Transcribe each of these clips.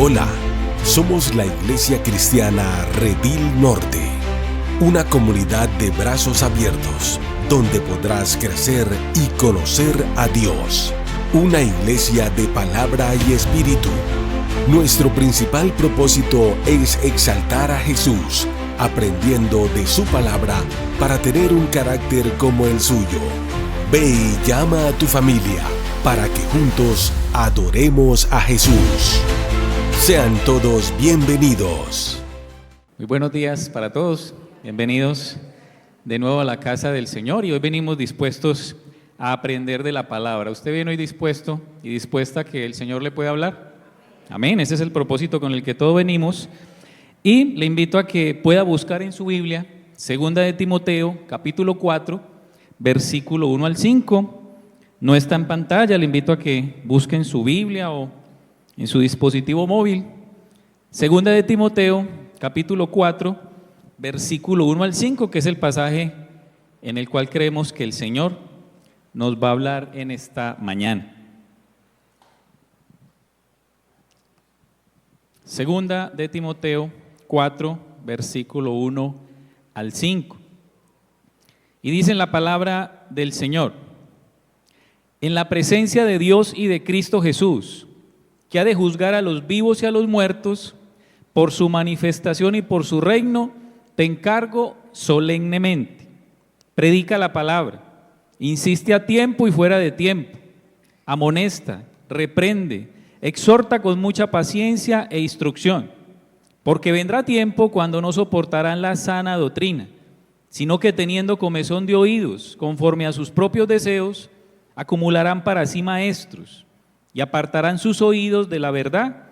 Hola, somos la Iglesia Cristiana Redil Norte, una comunidad de brazos abiertos, donde podrás crecer y conocer a Dios. Una iglesia de palabra y espíritu. Nuestro principal propósito es exaltar a Jesús, aprendiendo de su palabra para tener un carácter como el suyo. Ve y llama a tu familia para que juntos adoremos a Jesús. Sean todos bienvenidos. Muy buenos días para todos. Bienvenidos de nuevo a la casa del Señor, y hoy venimos dispuestos a aprender de la palabra. ¿Usted viene hoy dispuesto y dispuesta a que el Señor le pueda hablar? Amén, ese es el propósito con el que todos venimos. Y le invito a que pueda buscar en su Biblia, 2 de Timoteo, capítulo 4, versículo 1 al 5. No está en pantalla, le invito a que busque en su Biblia o en su dispositivo móvil. 2 de Timoteo, capítulo 4, versículo 1 al 5, que es el pasaje en el cual creemos que el Señor nos va a hablar en esta mañana. 2 de Timoteo 4, versículo 1 al 5. Y dice la palabra del Señor: en la presencia de Dios y de Cristo Jesús, que ha de juzgar a los vivos y a los muertos, por su manifestación y por su reino, te encargo solemnemente. Predica la palabra, insiste a tiempo y fuera de tiempo, amonesta, reprende, exhorta con mucha paciencia e instrucción, porque vendrá tiempo cuando no soportarán la sana doctrina, sino que teniendo comezón de oídos, conforme a sus propios deseos, acumularán para sí maestros, y apartarán sus oídos de la verdad,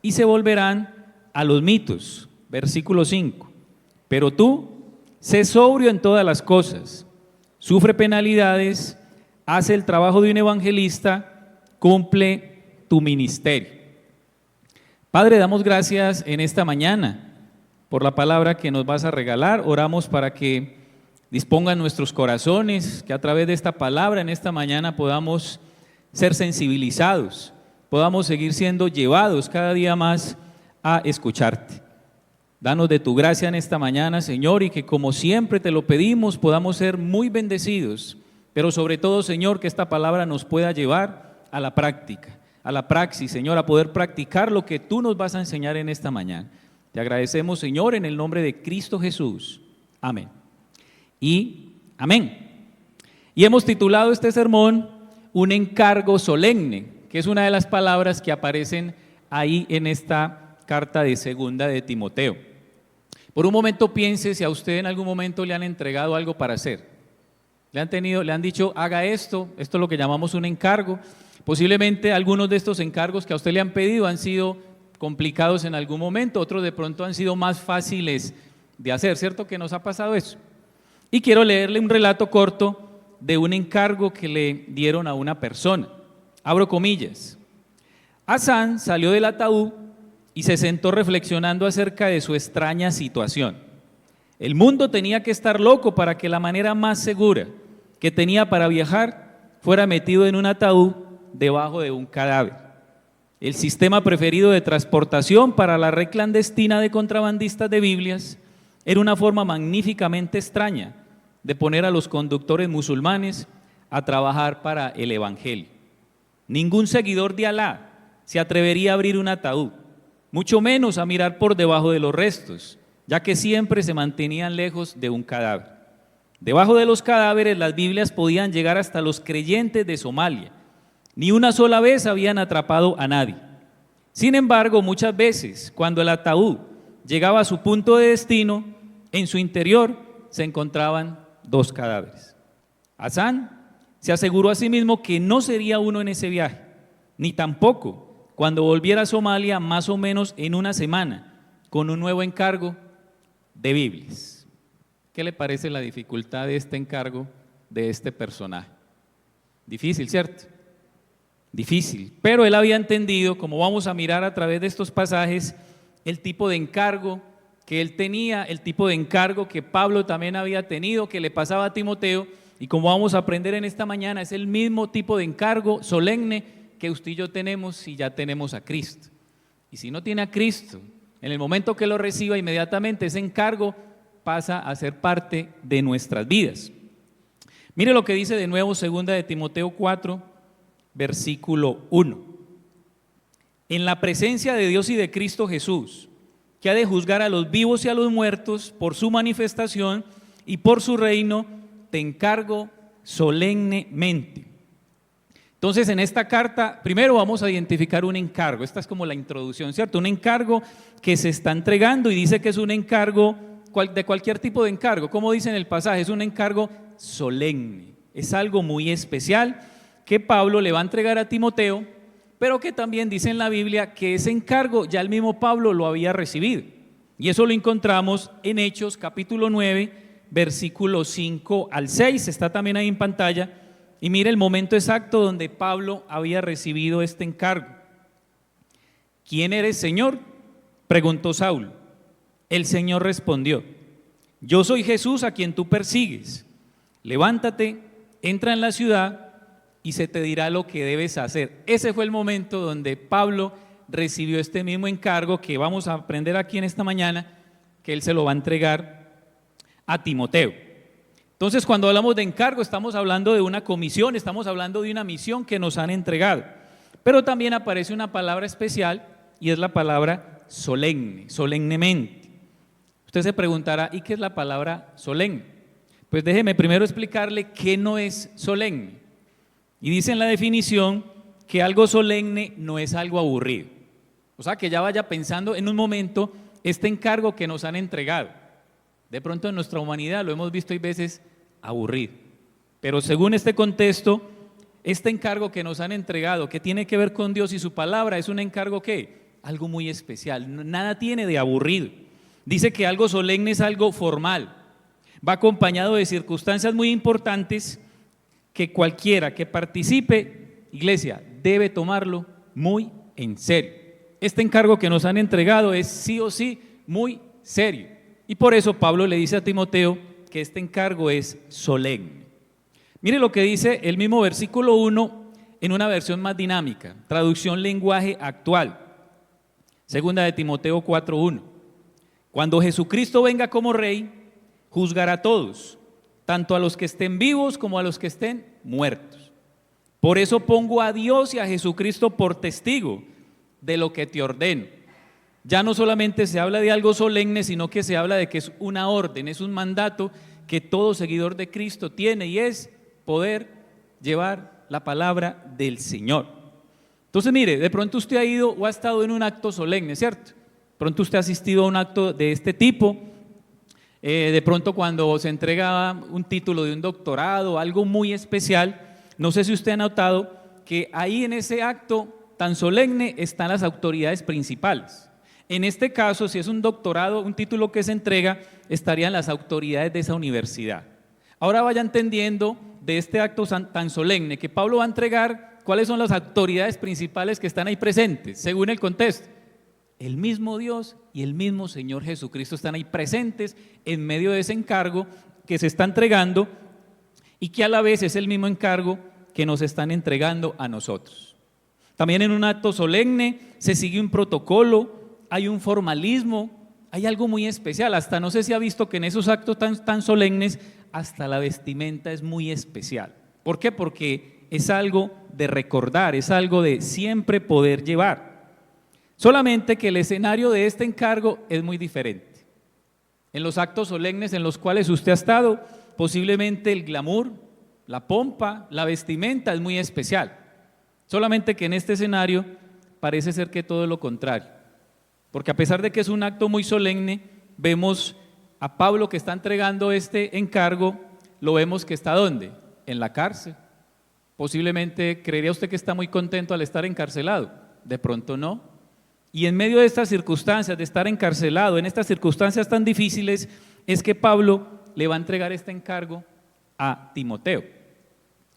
y se volverán a los mitos. Versículo 5. Pero tú, sé sobrio en todas las cosas, sufre penalidades, hace el trabajo de un evangelista, cumple tu ministerio. Padre, damos gracias en esta mañana por la palabra que nos vas a regalar. Oramos para que dispongan nuestros corazones, que a través de esta palabra en esta mañana podamos ser sensibilizados, podamos seguir siendo llevados cada día más a escucharte. Danos de tu gracia en esta mañana, Señor, y que como siempre te lo pedimos, podamos ser muy bendecidos, pero sobre todo, Señor, que esta palabra nos pueda llevar a la práctica, a la praxis, Señor, a poder practicar lo que tú nos vas a enseñar en esta mañana. Te agradecemos, Señor, en el nombre de Cristo Jesús. Amén. Y amén. Y hemos titulado este sermón un encargo solemne, que es una de las palabras que aparecen ahí en esta carta de 2 de Timoteo. Por un momento piense si a usted en algún momento le han entregado algo para hacer. Le han dicho, haga esto es lo que llamamos un encargo. Posiblemente algunos de estos encargos que a usted le han pedido han sido complicados en algún momento, otros de pronto han sido más fáciles de hacer, ¿cierto que nos ha pasado eso? Y quiero leerle un relato corto de un encargo que le dieron a una persona. Abro comillas. Asán salió del ataúd y se sentó reflexionando acerca de su extraña situación. El mundo tenía que estar loco para que la manera más segura que tenía para viajar fuera metido en un ataúd debajo de un cadáver. El sistema preferido de transportación para la red clandestina de contrabandistas de Biblias era una forma magníficamente extraña de poner a los conductores musulmanes a trabajar para el Evangelio. Ningún seguidor de Alá se atrevería a abrir un ataúd, mucho menos a mirar por debajo de los restos, ya que siempre se mantenían lejos de un cadáver. Debajo de los cadáveres las Biblias podían llegar hasta los creyentes de Somalia. Ni una sola vez habían atrapado a nadie. Sin embargo, muchas veces, cuando el ataúd llegaba a su punto de destino, en su interior se encontraban 2 cadáveres. Hassan se aseguró a sí mismo que no sería uno en ese viaje, ni tampoco cuando volviera a Somalia más o menos en una semana, con un nuevo encargo de Biblias. ¿Qué le parece la dificultad de este encargo de este personaje? Difícil, ¿cierto? Difícil, pero él había entendido, como vamos a mirar a través de estos pasajes, el tipo de encargo que él tenía, el tipo de encargo que Pablo también había tenido, que le pasaba a Timoteo, y como vamos a aprender en esta mañana, es el mismo tipo de encargo solemne que usted y yo tenemos si ya tenemos a Cristo. Y si no tiene a Cristo, en el momento que lo reciba, inmediatamente ese encargo pasa a ser parte de nuestras vidas. Mire lo que dice de nuevo 2 de Timoteo 4, versículo 1. En la presencia de Dios y de Cristo Jesús, que ha de juzgar a los vivos y a los muertos por su manifestación y por su reino, te encargo solemnemente. Entonces, en esta carta, primero vamos a identificar un encargo. Esta es como la introducción, ¿cierto? Un encargo que se está entregando, y dice que es un encargo de cualquier tipo de encargo. Como dice en el pasaje, es un encargo solemne. Es algo muy especial que Pablo le va a entregar a Timoteo, pero que también dice en la Biblia que ese encargo ya el mismo Pablo lo había recibido. Y eso lo encontramos en Hechos capítulo 9, versículos 5 al 6. Está también ahí en pantalla. Y mire el momento exacto donde Pablo había recibido este encargo. ¿Quién eres, Señor?, preguntó Saulo. El Señor respondió: yo soy Jesús a quien tú persigues. Levántate, entra en la ciudad y se te dirá lo que debes hacer. Ese fue el momento donde Pablo recibió este mismo encargo que vamos a aprender aquí en esta mañana, que él se lo va a entregar a Timoteo. Entonces, cuando hablamos de encargo, estamos hablando de una comisión, estamos hablando de una misión que nos han entregado. Pero también aparece una palabra especial y es la palabra solemne, solemnemente. Usted se preguntará, ¿y qué es la palabra solemne? Pues déjeme primero explicarle qué no es solemne. Y dice en la definición que algo solemne no es algo aburrido. O sea, que ya vaya pensando en un momento este encargo que nos han entregado. De pronto en nuestra humanidad lo hemos visto hay veces aburrido, pero según este contexto, este encargo que nos han entregado, que tiene que ver con Dios y su palabra, es un encargo que algo muy especial, nada tiene de aburrido. Dice que algo solemne es algo formal, va acompañado de circunstancias muy importantes que cualquiera que participe, iglesia, debe tomarlo muy en serio. Este encargo que nos han entregado es sí o sí muy serio. Y por eso Pablo le dice a Timoteo que este encargo es solemne. Mire lo que dice el mismo versículo 1 en una versión más dinámica, traducción lenguaje actual. 2 de Timoteo 4:1. Cuando Jesucristo venga como Rey, juzgará a todos, tanto a los que estén vivos como a los que estén muertos. Por eso pongo a Dios y a Jesucristo por testigo de lo que te ordeno. Ya no solamente se habla de algo solemne, sino que se habla de que es una orden, es un mandato que todo seguidor de Cristo tiene, y es poder llevar la palabra del Señor. Entonces mire, de pronto usted ha ido o ha estado en un acto solemne, ¿cierto? De pronto usted ha asistido a un acto de este tipo, de pronto cuando se entrega un título de un doctorado, algo muy especial. No sé si usted ha notado que ahí en ese acto tan solemne están las autoridades principales. En este caso, si es un doctorado, un título que se entrega, estarían las autoridades de esa universidad. Ahora vaya entendiendo de este acto tan solemne que Pablo va a entregar, cuáles son las autoridades principales que están ahí presentes, según el contexto. El mismo Dios y el mismo Señor Jesucristo están ahí presentes en medio de ese encargo que se está entregando, y que a la vez es el mismo encargo que nos están entregando a nosotros. También en un acto solemne se sigue un protocolo, hay un formalismo, hay algo muy especial. Hasta no sé si ha visto que en esos actos tan solemnes, hasta la vestimenta es muy especial. ¿Por qué? Porque es algo de recordar, es algo de siempre poder llevar. Solamente que el escenario de este encargo es muy diferente. En los actos solemnes en los cuales usted ha estado, posiblemente el glamour, la pompa, la vestimenta es muy especial. Solamente que en este escenario parece ser que todo es lo contrario. Porque a pesar de que es un acto muy solemne, vemos a Pablo que está entregando este encargo, lo vemos que está ¿dónde? En la cárcel. Posiblemente creería usted que está muy contento al estar encarcelado, de pronto no. Y en medio de estas circunstancias, de estar encarcelado, en estas circunstancias tan difíciles, es que Pablo le va a entregar este encargo a Timoteo.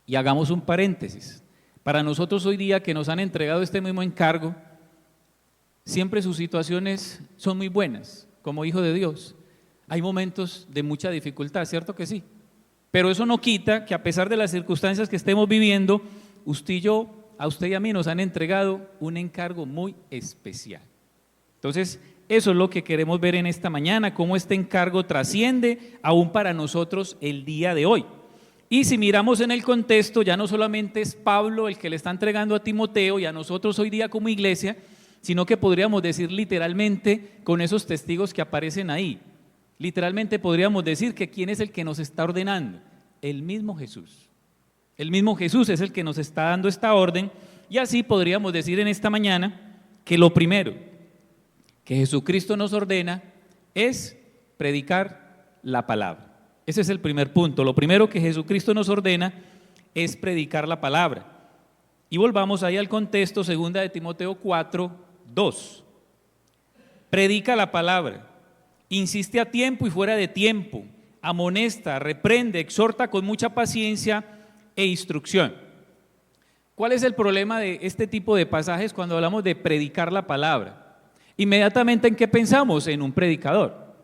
Y hagamos un paréntesis. Para nosotros hoy día que nos han entregado este mismo encargo, siempre sus situaciones son muy buenas, como hijo de Dios. Hay momentos de mucha dificultad, ¿cierto que sí? Pero eso no quita que a pesar de las circunstancias que estemos viviendo, usted y yo, a usted y a mí nos han entregado un encargo muy especial. Entonces, eso es lo que queremos ver en esta mañana, cómo este encargo trasciende aún para nosotros el día de hoy. Y si miramos en el contexto, ya no solamente es Pablo el que le está entregando a Timoteo y a nosotros hoy día como iglesia, sino que podríamos decir literalmente con esos testigos que aparecen ahí. Literalmente podríamos decir que ¿quién es el que nos está ordenando? El mismo Jesús. El mismo Jesús es el que nos está dando esta orden, y así podríamos decir en esta mañana que lo primero que Jesucristo nos ordena es predicar la palabra. Ese es el primer punto. Lo primero que Jesucristo nos ordena es predicar la palabra. Y volvamos ahí al contexto, 2 de Timoteo 4, 2. Predica la palabra, insiste a tiempo y fuera de tiempo, amonesta, reprende, exhorta con mucha paciencia e instrucción. ¿Cuál es el problema de este tipo de pasajes cuando hablamos de predicar la palabra? Inmediatamente, ¿en qué pensamos? En un predicador.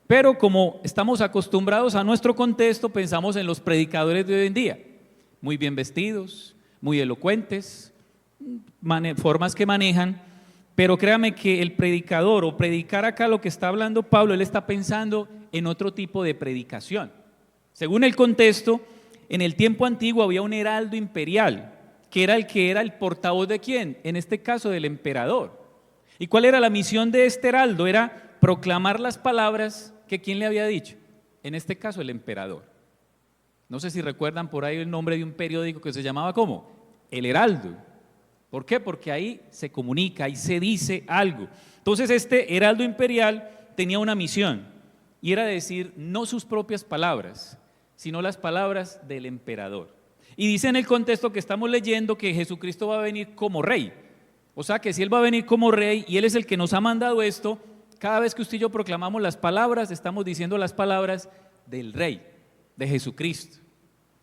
Pero como estamos acostumbrados a nuestro contexto, pensamos en los predicadores de hoy en día, muy bien vestidos, muy elocuentes, formas que manejan, pero créame que el predicador, o predicar acá lo que está hablando Pablo, él está pensando en otro tipo de predicación. Según el contexto, en el tiempo antiguo había un heraldo imperial, que era el portavoz de ¿quién? En este caso del emperador. ¿Y cuál era la misión de este heraldo? Era proclamar las palabras que ¿quién le había dicho? En este caso el emperador. No sé si recuerdan por ahí el nombre de un periódico que se llamaba ¿cómo? El Heraldo. ¿Por qué? Porque ahí se comunica, ahí se dice algo. Entonces este heraldo imperial tenía una misión, y era decir no sus propias palabras, sino las palabras del emperador. Y dice en el contexto que estamos leyendo que Jesucristo va a venir como rey. O sea que si Él va a venir como rey y Él es el que nos ha mandado esto, cada vez que usted y yo proclamamos las palabras, estamos diciendo las palabras del rey, de Jesucristo.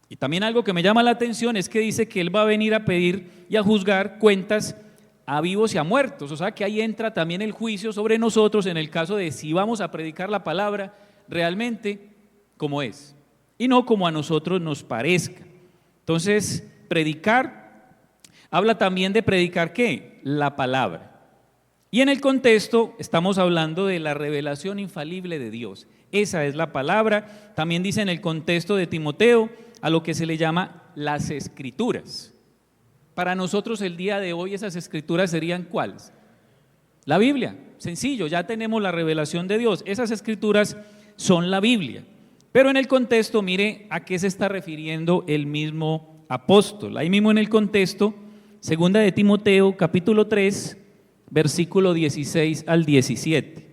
Y también algo que me llama la atención es que dice que Él va a venir a pedir y a juzgar cuentas a vivos y a muertos. O sea que ahí entra también el juicio sobre nosotros en el caso de si vamos a predicar la palabra realmente como es y no como a nosotros nos parezca. Entonces, predicar habla también de predicar ¿qué? La palabra. Y en el contexto estamos hablando de la revelación infalible de Dios. Esa es la palabra. También dice en el contexto de Timoteo a lo que se le llama las escrituras. Para nosotros el día de hoy esas escrituras serían ¿cuáles? La Biblia, sencillo, ya tenemos la revelación de Dios. Esas escrituras son la Biblia. Pero en el contexto, mire a qué se está refiriendo el mismo apóstol. Ahí mismo en el contexto, 2 de Timoteo, capítulo 3, versículo 16 al 17.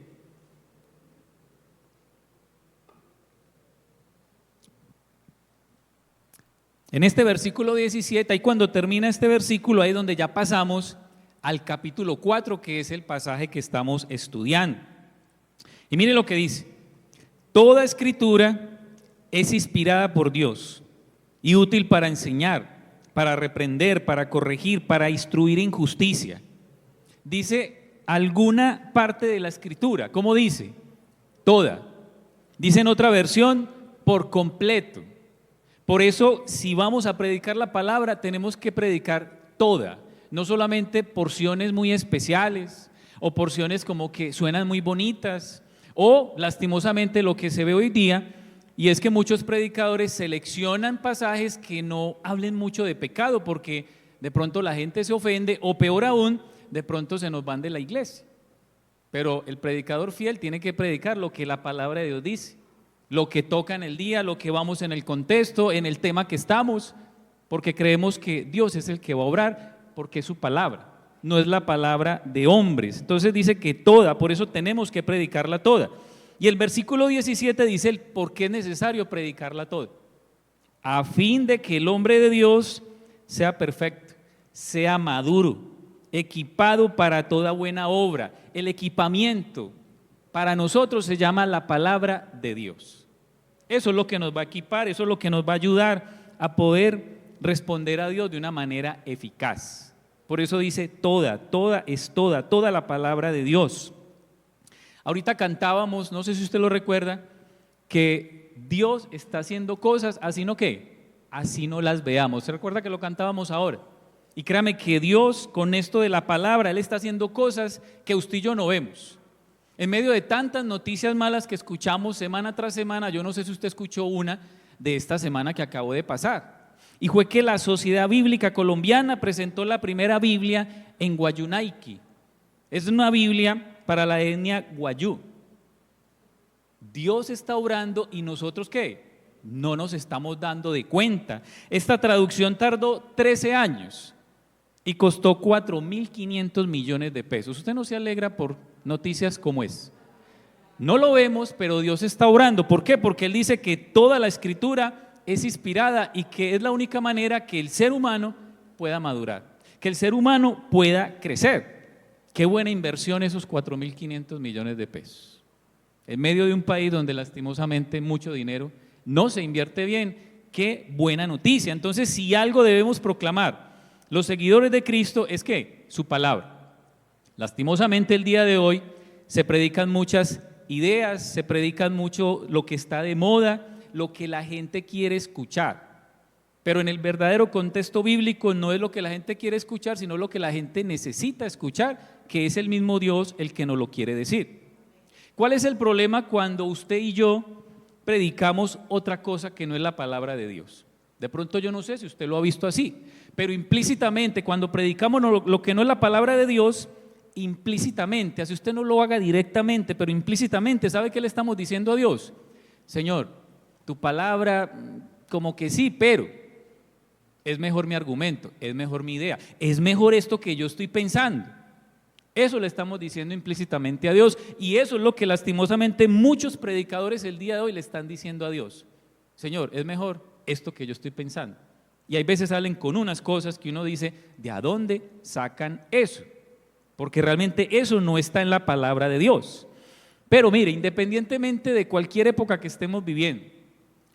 En este versículo 17, ahí cuando termina este versículo, ahí es donde ya pasamos al capítulo 4, que es el pasaje que estamos estudiando. Y mire lo que dice: toda escritura es inspirada por Dios y útil para enseñar, para reprender, para corregir, para instruir en justicia. Dice alguna parte de la escritura. ¿Cómo dice? Toda. Dice en otra versión, por completo. Por eso, si vamos a predicar la palabra, tenemos que predicar toda, no solamente porciones muy especiales o porciones como que suenan muy bonitas, o lastimosamente lo que se ve hoy día, y es que muchos predicadores seleccionan pasajes que no hablen mucho de pecado, porque de pronto la gente se ofende, o peor aún, de pronto se nos van de la iglesia. Pero el predicador fiel tiene que predicar lo que la palabra de Dios dice, lo que toca en el día, lo que vamos en el contexto, en el tema que estamos, porque creemos que Dios es el que va a obrar, porque es su palabra, no es la palabra de hombres. Entonces dice que toda, por eso tenemos que predicarla toda. Y el versículo 17 dice el por qué es necesario predicarla toda: a fin de que el hombre de Dios sea perfecto, sea maduro, equipado para toda buena obra. El equipamiento para nosotros se llama la palabra de Dios. Eso es lo que nos va a equipar, eso es lo que nos va a ayudar a poder responder a Dios de una manera eficaz. Por eso dice toda la palabra de Dios. Ahorita cantábamos, no sé si usted lo recuerda, que Dios está haciendo cosas así no ¿qué? Así no las veamos. ¿Se recuerda que lo cantábamos ahora? Y créame que Dios con esto de la palabra, Él está haciendo cosas que usted y yo no vemos. En medio de tantas noticias malas que escuchamos semana tras semana, yo no sé si usted escuchó una de esta semana que acabó de pasar, y fue que la Sociedad Bíblica Colombiana presentó la primera Biblia en Guayunaiki. Es una Biblia para la etnia guayú. Dios está obrando y nosotros ¿qué? No nos estamos dando de cuenta. Esta traducción tardó 13 años y costó 4.500 millones de pesos. ¿Usted no se alegra por noticias como es? No lo vemos, pero Dios está obrando. ¿Por qué? Porque Él dice que toda la Escritura es inspirada y que es la única manera que el ser humano pueda madurar, que el ser humano pueda crecer. Qué buena inversión esos 4.500 millones de pesos. En medio de un país donde lastimosamente mucho dinero no se invierte bien, qué buena noticia. Entonces, si algo debemos proclamar los seguidores de Cristo es que su palabra. Lastimosamente el día de hoy se predican muchas ideas, se predican mucho lo que está de moda, lo que la gente quiere escuchar. Pero en el verdadero contexto bíblico no es lo que la gente quiere escuchar, sino lo que la gente necesita escuchar, que es el mismo Dios el que nos lo quiere decir. ¿Cuál es el problema cuando usted y yo predicamos otra cosa que no es la palabra de Dios? De pronto yo no sé si usted lo ha visto así, pero implícitamente cuando predicamos lo que no es la palabra de Dios, implícitamente, así usted no lo haga directamente, pero implícitamente, ¿sabe qué le estamos diciendo a Dios? Señor, tu palabra como que sí, pero es mejor mi argumento, es mejor mi idea, es mejor esto que yo estoy pensando. Eso le estamos diciendo implícitamente a Dios, y eso es lo que lastimosamente muchos predicadores el día de hoy le están diciendo a Dios. Señor, es mejor esto que yo estoy pensando. Y hay veces salen con unas cosas que uno dice, ¿de a dónde sacan eso? Porque realmente eso no está en la palabra de Dios. Pero mire, independientemente de cualquier época que estemos viviendo,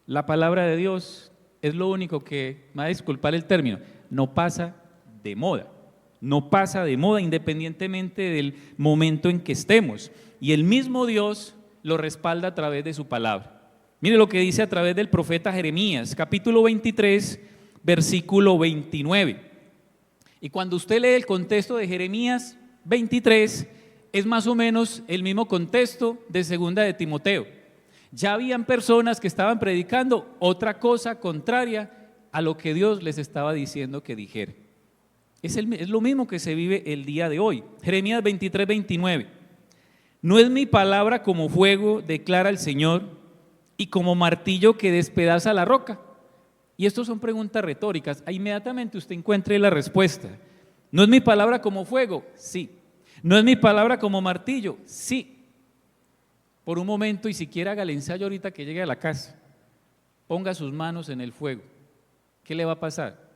la palabra de Dios es lo único que, me va a disculpar el término, no pasa de moda. No pasa de moda independientemente del momento en que estemos. Y el mismo Dios lo respalda a través de su palabra. Mire lo que dice a través del profeta Jeremías, capítulo 23, versículo 29. Y cuando usted lee el contexto de Jeremías 23, es más o menos el mismo contexto de segunda de Timoteo. Ya habían personas que estaban predicando otra cosa contraria a lo que Dios les estaba diciendo que dijera. Es lo mismo que se vive el día de hoy. Jeremías 23, 29. No es mi palabra como fuego, declara el Señor, y como martillo que despedaza la roca. Y estas son preguntas retóricas. Inmediatamente usted encuentre la respuesta. ¿No es mi palabra como fuego? Sí. ¿No es mi palabra como martillo? Sí. Por un momento, y siquiera haga el ensayo ahorita que llegue a la casa, ponga sus manos en el fuego. ¿Qué le va a pasar?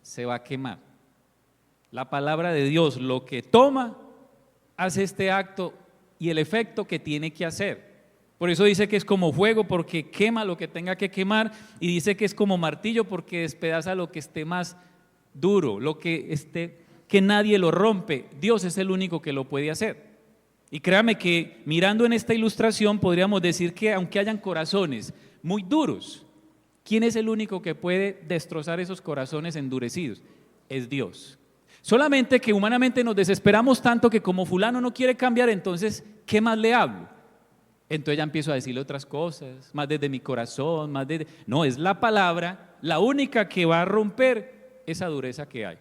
Se va a quemar. La palabra de Dios, lo que toma, hace este acto y el efecto que tiene que hacer. Por eso dice que es como fuego porque quema lo que tenga que quemar, y dice que es como martillo porque despedaza lo que esté más duro, lo que esté, que nadie lo rompe. Dios es el único que lo puede hacer. Y créame que mirando en esta ilustración podríamos decir que aunque hayan corazones muy duros, ¿quién es el único que puede destrozar esos corazones endurecidos? Es Dios. Solamente que humanamente nos desesperamos tanto que como fulano no quiere cambiar, entonces ¿qué más le hablo? Entonces ya empiezo a decirle otras cosas, más desde mi corazón, más desde... No, es la palabra la única que va a romper esa dureza que hay.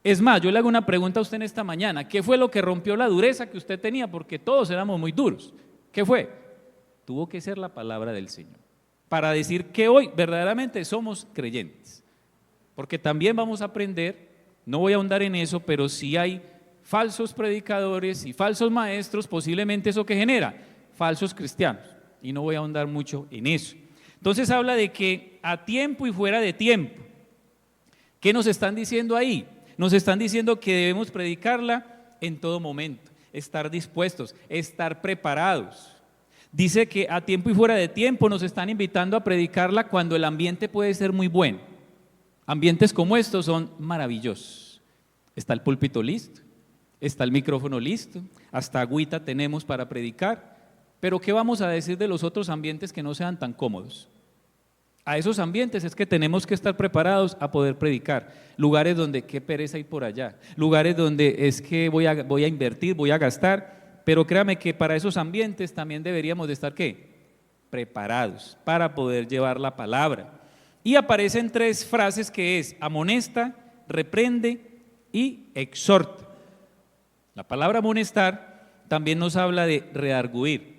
Es más, yo le hago una pregunta a usted en esta mañana. ¿Qué fue lo que rompió la dureza que usted tenía? Porque todos éramos muy duros. ¿Qué fue? Tuvo que ser la palabra del Señor para decir que hoy verdaderamente somos creyentes. Porque también vamos a aprender, no voy a ahondar en eso, pero si hay falsos predicadores y falsos maestros, posiblemente eso que genera falsos cristianos, y no voy a ahondar mucho en eso. Entonces habla de que a tiempo y fuera de tiempo. ¿Qué nos están diciendo ahí? Nos están diciendo que debemos predicarla en todo momento, estar dispuestos, estar preparados. Dice que a tiempo y fuera de tiempo nos están invitando a predicarla cuando el ambiente puede ser muy bueno. Ambientes como estos son maravillosos. Está el púlpito listo, está el micrófono listo, hasta agüita tenemos para predicar. Pero ¿qué vamos a decir de los otros ambientes que no sean tan cómodos? A esos ambientes es que tenemos que estar preparados a poder predicar. Lugares donde qué pereza ir por allá, lugares donde es que voy a invertir, voy a gastar, pero créame que para esos ambientes también deberíamos de estar, ¿qué? Preparados para poder llevar la palabra. Y aparecen 3 frases que es amonesta, reprende y exhorta. La palabra amonestar también nos habla de redarguir.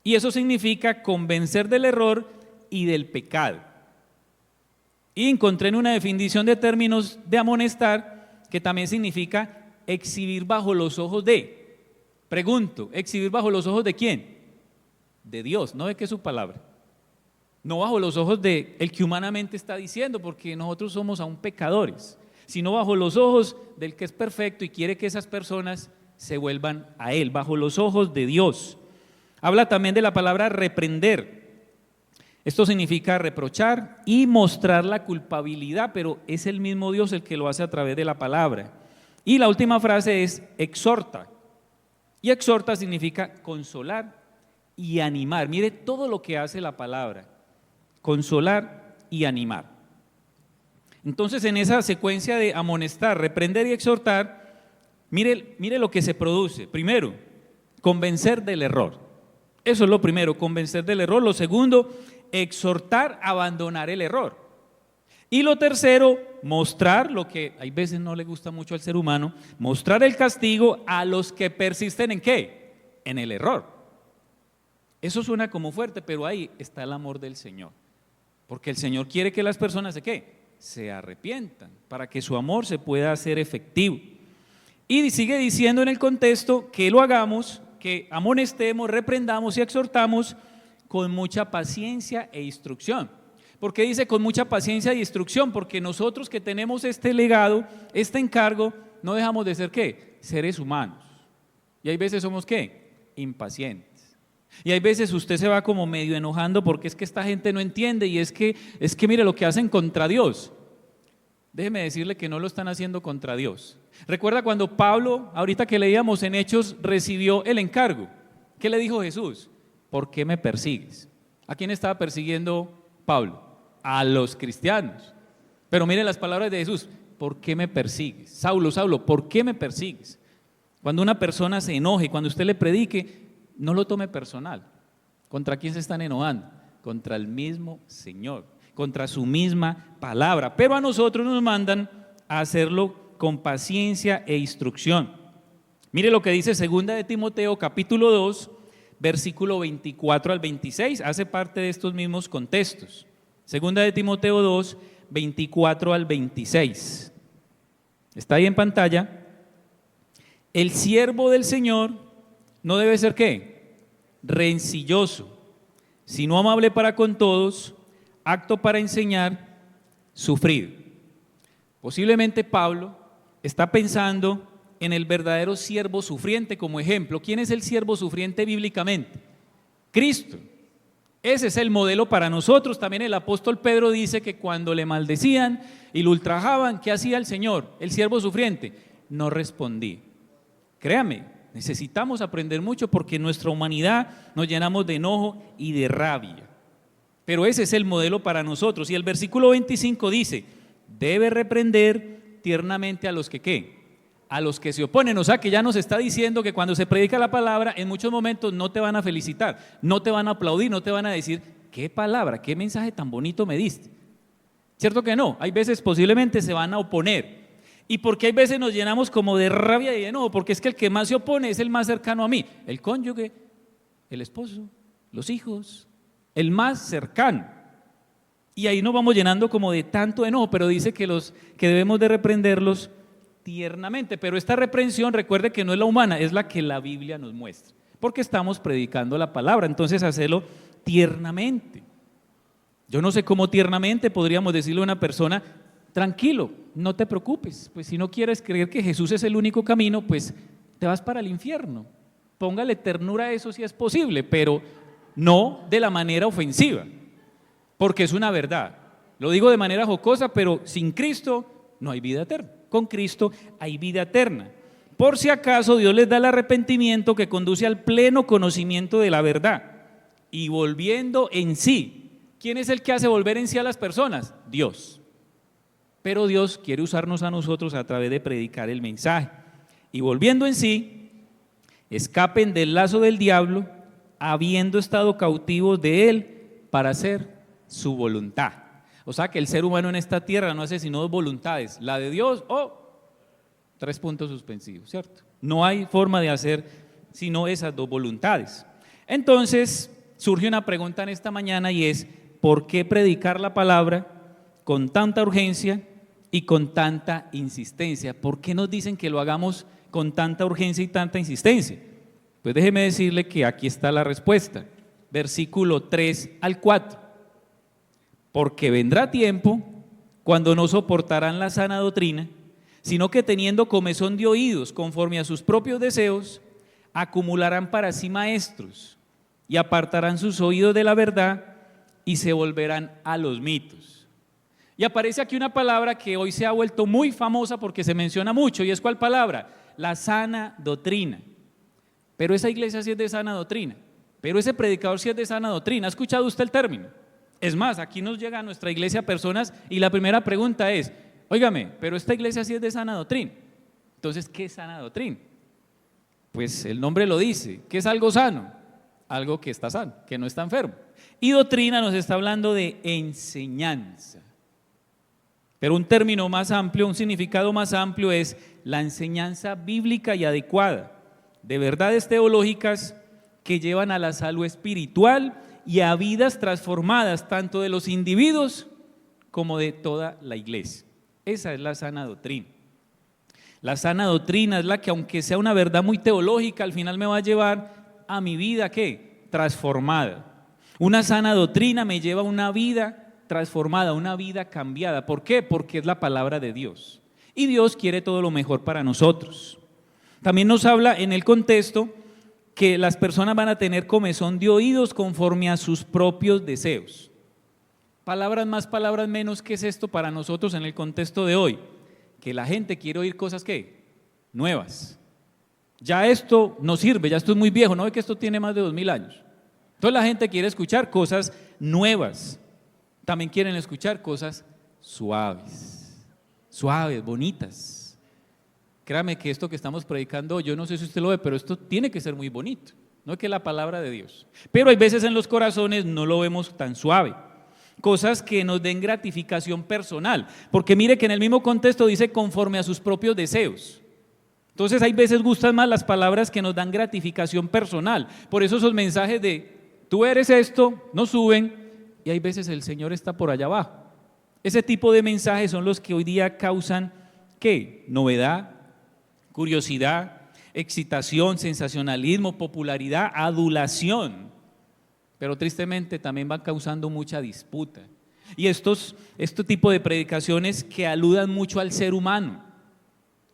Y eso significa convencer del error y del pecado. Y encontré en una definición de términos de amonestar que también significa exhibir bajo los ojos de. Pregunto, ¿exhibir bajo los ojos de quién? De Dios, no de que es su palabra. No bajo los ojos de el que humanamente está diciendo, porque nosotros somos aún pecadores, sino bajo los ojos del que es perfecto y quiere que esas personas se vuelvan a Él, bajo los ojos de Dios. Habla también de la palabra reprender. Esto significa reprochar y mostrar la culpabilidad, pero es el mismo Dios el que lo hace a través de la palabra. Y la última frase es exhorta. Y exhorta significa consolar y animar. Mire todo lo que hace la palabra. Consolar y animar. Entonces, en esa secuencia de amonestar, reprender y exhortar, mire lo que se produce. Primero, convencer del error. Eso es lo primero, convencer del error. Lo segundo, exhortar a abandonar el error. Y lo tercero, mostrar lo que hay veces no le gusta mucho al ser humano, mostrar el castigo a los que persisten ¿en qué? En el error. Eso suena como fuerte, pero ahí está el amor del Señor. Porque el Señor quiere que las personas ¿de qué? Se arrepientan, para que su amor se pueda hacer efectivo. Y sigue diciendo en el contexto que lo hagamos, que amonestemos, reprendamos y exhortamos con mucha paciencia e instrucción. ¿Por qué dice con mucha paciencia e instrucción? Porque nosotros que tenemos este legado, este encargo, no dejamos de ser ¿qué? Seres humanos. Y hay veces somos ¿qué? Impacientes. Y hay veces usted se va como medio enojando porque es que esta gente no entiende y es que mire lo que hacen contra Dios. Déjeme decirle que no lo están haciendo contra Dios. Recuerda cuando Pablo, ahorita que leíamos en Hechos, recibió el encargo. ¿Qué le dijo Jesús? ¿Por qué me persigues? ¿A quién estaba persiguiendo Pablo? A los cristianos. Pero mire las palabras de Jesús. ¿Por qué me persigues? Saulo, Saulo, ¿por qué me persigues? Cuando una persona se enoje, cuando usted le predique, no lo tome personal. ¿Contra quién se están enojando? Contra el mismo Señor, contra su misma palabra. Pero a nosotros nos mandan a hacerlo con paciencia e instrucción. Mire lo que dice 2 de Timoteo capítulo 2, versículo 24 al 26, hace parte de estos mismos contextos. 2 de Timoteo 2, 24 al 26. Está ahí en pantalla. El siervo del Señor no debe ser ¿qué? Rencilloso, sino amable para con todos, apto para enseñar, sufrido. Posiblemente Pablo está pensando en el verdadero siervo sufriente como ejemplo. ¿Quién es el siervo sufriente bíblicamente? Cristo. Ese es el modelo para nosotros. También el apóstol Pedro dice que cuando le maldecían y lo ultrajaban, ¿qué hacía el Señor? El siervo sufriente no respondía. Créame, necesitamos aprender mucho porque en nuestra humanidad nos llenamos de enojo y de rabia. Pero ese es el modelo para nosotros. Y el versículo 25 dice, debe reprender tiernamente a los que ¿qué? A los que se oponen. O sea que ya nos está diciendo que cuando se predica la palabra, en muchos momentos no te van a felicitar, no te van a aplaudir, no te van a decir, qué palabra, qué mensaje tan bonito me diste. ¿Cierto que no? Hay veces posiblemente se van a oponer. ¿Y por qué hay veces nos llenamos como de rabia y de enojo? Porque es que el que más se opone es el más cercano a mí, el cónyuge, el esposo, los hijos, el más cercano. Y ahí nos vamos llenando como de tanto enojo, pero dice que debemos de reprenderlos tiernamente. Pero esta reprensión, recuerde que no es la humana, es la que la Biblia nos muestra, porque estamos predicando la palabra, entonces hacerlo tiernamente. Yo no sé cómo tiernamente podríamos decirle a una persona, tranquilo, no te preocupes, pues si no quieres creer que Jesús es el único camino, pues te vas para el infierno. Póngale ternura a eso si es posible, pero no de la manera ofensiva, porque es una verdad. Lo digo de manera jocosa, pero sin Cristo no hay vida eterna. Con Cristo hay vida eterna. Por si acaso Dios les da el arrepentimiento que conduce al pleno conocimiento de la verdad y volviendo en sí. ¿Quién es el que hace volver en sí a las personas? Dios. Pero Dios quiere usarnos a nosotros a través de predicar el mensaje. Y volviendo en sí, escapen del lazo del diablo, habiendo estado cautivos de él para hacer su voluntad. O sea que el ser humano en esta tierra no hace sino dos voluntades, la de Dios o 3 puntos suspensivos, ¿cierto? No hay forma de hacer sino esas dos voluntades. Entonces surge una pregunta en esta mañana y es: ¿por qué predicar la palabra con tanta urgencia y con tanta insistencia? ¿Por qué nos dicen que lo hagamos con tanta urgencia y tanta insistencia? Pues déjeme decirle que aquí está la respuesta, versículo 3 al 4. Porque vendrá tiempo cuando no soportarán la sana doctrina, sino que teniendo comezón de oídos conforme a sus propios deseos, acumularán para sí maestros y apartarán sus oídos de la verdad y se volverán a los mitos. Y aparece aquí una palabra que hoy se ha vuelto muy famosa porque se menciona mucho, y es ¿cuál palabra? La sana doctrina. Pero esa iglesia sí es de sana doctrina, pero ese predicador sí es de sana doctrina. ¿Ha escuchado usted el término? Es más, aquí nos llega a nuestra iglesia personas y la primera pregunta es: óigame, pero esta iglesia sí es de sana doctrina. Entonces, ¿qué es sana doctrina? Pues el nombre lo dice, ¿qué es algo sano? Algo que está sano, que no está enfermo. Y doctrina nos está hablando de enseñanza. Pero un término más amplio, un significado más amplio es la enseñanza bíblica y adecuada de verdades teológicas que llevan a la salud espiritual y a vidas transformadas tanto de los individuos como de toda la iglesia. Esa es la sana doctrina. La sana doctrina es la que, aunque sea una verdad muy teológica, al final me va a llevar a mi vida, ¿qué? Transformada. Una sana doctrina me lleva a una vida transformada, una vida cambiada. ¿Por qué? Porque es la palabra de Dios. Y Dios quiere todo lo mejor para nosotros. También nos habla en el contexto que las personas van a tener comezón de oídos conforme a sus propios deseos. Palabras más, palabras menos, ¿qué es esto para nosotros en el contexto de hoy? Que la gente quiere oír cosas ¿qué? Nuevas. Ya esto no sirve, ya esto es muy viejo, ¿no ve que esto tiene más de 2000 años? Entonces la gente quiere escuchar cosas nuevas. También quieren escuchar cosas suaves, bonitas. Créame que esto que estamos predicando, yo no sé si usted lo ve, pero esto tiene que ser muy bonito, no es que es la palabra de Dios. Pero hay veces en los corazones no lo vemos tan suave. Cosas que nos den gratificación personal, porque mire que en el mismo contexto dice conforme a sus propios deseos. Entonces hay veces gustan más las palabras que nos dan gratificación personal. Por eso esos mensajes de tú eres esto, no suben, y hay veces el Señor está por allá abajo. Ese tipo de mensajes son los que hoy día causan ¿qué? Novedad, curiosidad, excitación, sensacionalismo, popularidad, adulación. Pero tristemente también van causando mucha disputa. Y este tipo de predicaciones que aludan mucho al ser humano.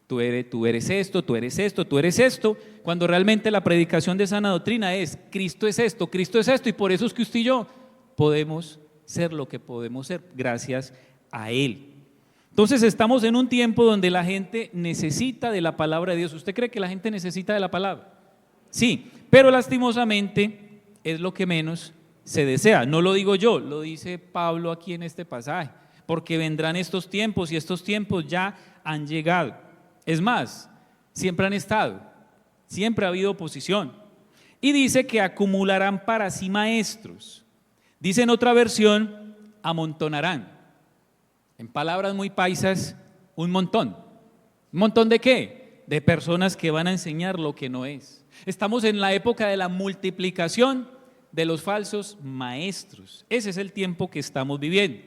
Tú eres esto, tú eres esto, tú eres esto, cuando realmente la predicación de sana doctrina es Cristo es esto, y por eso es que usted y yo podemos ser lo que podemos ser, gracias a Él. Entonces estamos en un tiempo donde la gente necesita de la palabra de Dios. ¿Usted cree que la gente necesita de la palabra? Sí, pero lastimosamente es lo que menos se desea. No lo digo yo, lo dice Pablo aquí en este pasaje, porque vendrán estos tiempos y estos tiempos ya han llegado. Es más, siempre han estado, siempre ha habido oposición. Y dice que acumularán para sí maestros. Dice en otra versión, amontonarán. En palabras muy paisas, un montón. ¿Un montón de qué? De personas que van a enseñar lo que no es. Estamos en la época de la multiplicación de los falsos maestros. Ese es el tiempo que estamos viviendo.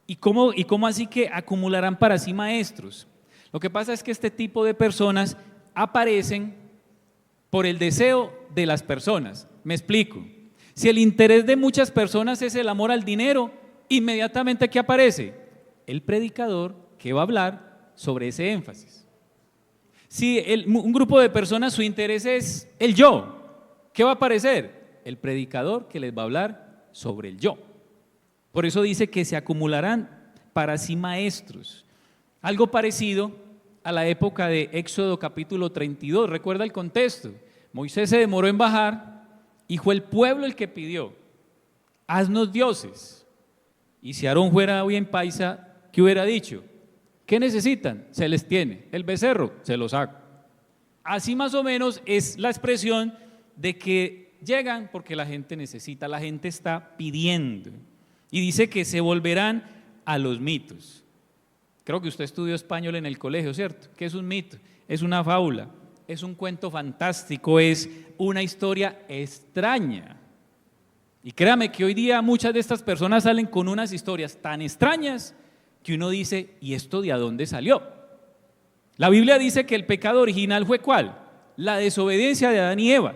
¿Y cómo así que acumularán para sí maestros? Lo que pasa es que este tipo de personas aparecen por el deseo de las personas. Me explico. Si el interés de muchas personas es el amor al dinero, inmediatamente ¿qué aparece? El predicador que va a hablar sobre ese énfasis. Si un grupo de personas su interés es el yo, ¿qué va a aparecer? El predicador que les va a hablar sobre el yo. Por eso dice que se acumularán para sí maestros. Algo parecido a la época de Éxodo capítulo 32. ¿Recuerda el contexto? Moisés se demoró en bajar y fue el pueblo el que pidió: haznos dioses. Y si Aarón fuera bien paisa, ¿qué hubiera dicho? ¿Qué necesitan? Se les tiene. El becerro, se los hago. Así más o menos es la expresión de que llegan porque la gente necesita, la gente está pidiendo. Y dice que se volverán a los mitos. Creo que usted estudió español en el colegio, ¿cierto? ¿Qué es un mito? Es una fábula, es un cuento fantástico, es una historia extraña. Y créame que hoy día muchas de estas personas salen con unas historias tan extrañas que uno dice, ¿y esto de dónde salió? La Biblia dice que el pecado original fue ¿cuál? La desobediencia de Adán y Eva.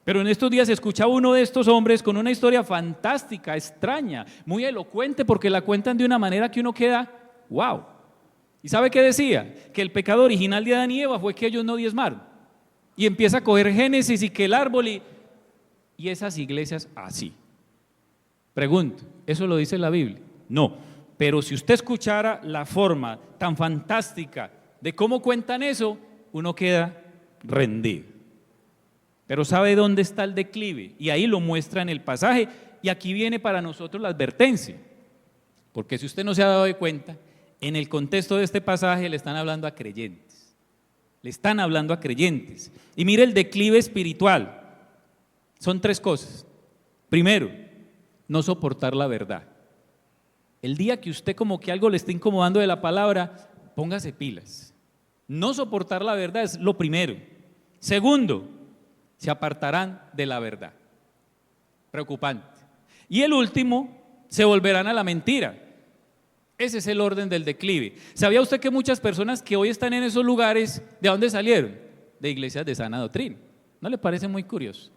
Pero en estos días escucha uno de estos hombres con una historia fantástica, extraña, muy elocuente, porque la cuentan de una manera que uno queda, wow. ¿Y sabe qué decía? Que el pecado original de Adán y Eva fue que ellos no diezmaron. Y empieza a coger Génesis y que el árbol y esas iglesias así. Pregunto, ¿eso lo dice la Biblia? No, pero si usted escuchara la forma tan fantástica de cómo cuentan eso, uno queda rendido. Pero ¿sabe dónde está el declive? Y ahí lo muestra en el pasaje, y aquí viene para nosotros la advertencia, porque si usted no se ha dado cuenta, en el contexto de este pasaje le están hablando a creyentes, y mire el declive espiritual, son tres cosas. Primero, no soportar la verdad. El día que usted como que algo le está incomodando de la palabra, póngase pilas. No soportar la verdad es lo primero. Segundo, se apartarán de la verdad. Preocupante. Y el último, se volverán a la mentira. Ese es el orden del declive. ¿Sabía usted que muchas personas que hoy están en esos lugares, ¿de dónde salieron? De iglesias de sana doctrina. ¿No le parece muy curioso?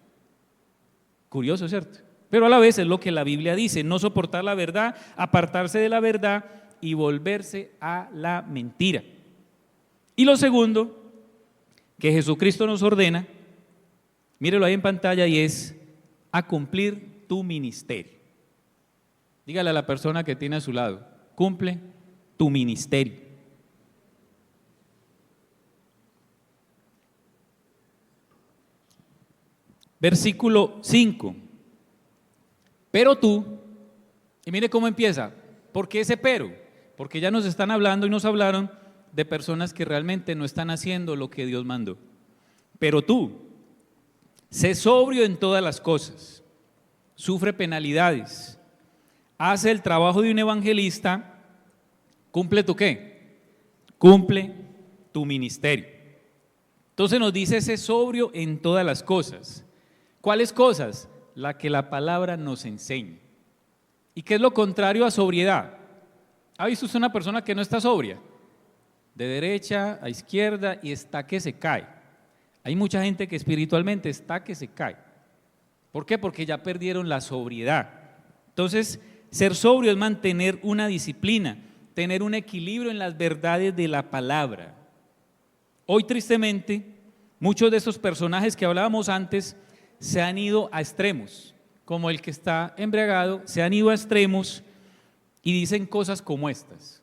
Curioso, ¿cierto? Pero a la vez es lo que la Biblia dice, no soportar la verdad, apartarse de la verdad y volverse a la mentira. Y lo segundo que Jesucristo nos ordena, mírelo ahí en pantalla, y es a cumplir tu ministerio. Dígale a la persona que tiene a su lado, cumple tu ministerio. Versículo 5. Pero tú, y mire cómo empieza, ¿por qué ese pero? Porque ya nos están hablando y nos hablaron de personas que realmente no están haciendo lo que Dios mandó. Pero tú, sé sobrio en todas las cosas, sufre penalidades, hace el trabajo de un evangelista, cumple tu ¿qué? Cumple tu ministerio. Entonces nos dice, sé sobrio en todas las cosas. ¿Cuáles cosas? La que la palabra nos enseña. ¿Y qué es lo contrario a sobriedad? ¿Ha visto usted una persona que no está sobria? De derecha a izquierda y está que se cae. Hay mucha gente que espiritualmente está que se cae. ¿Por qué? Porque ya perdieron la sobriedad. Entonces, ser sobrio es mantener una disciplina, tener un equilibrio en las verdades de la palabra. Hoy, tristemente, muchos de esos personajes que hablábamos antes se han ido a extremos, como el que está embriagado, se han ido a extremos y dicen cosas como estas.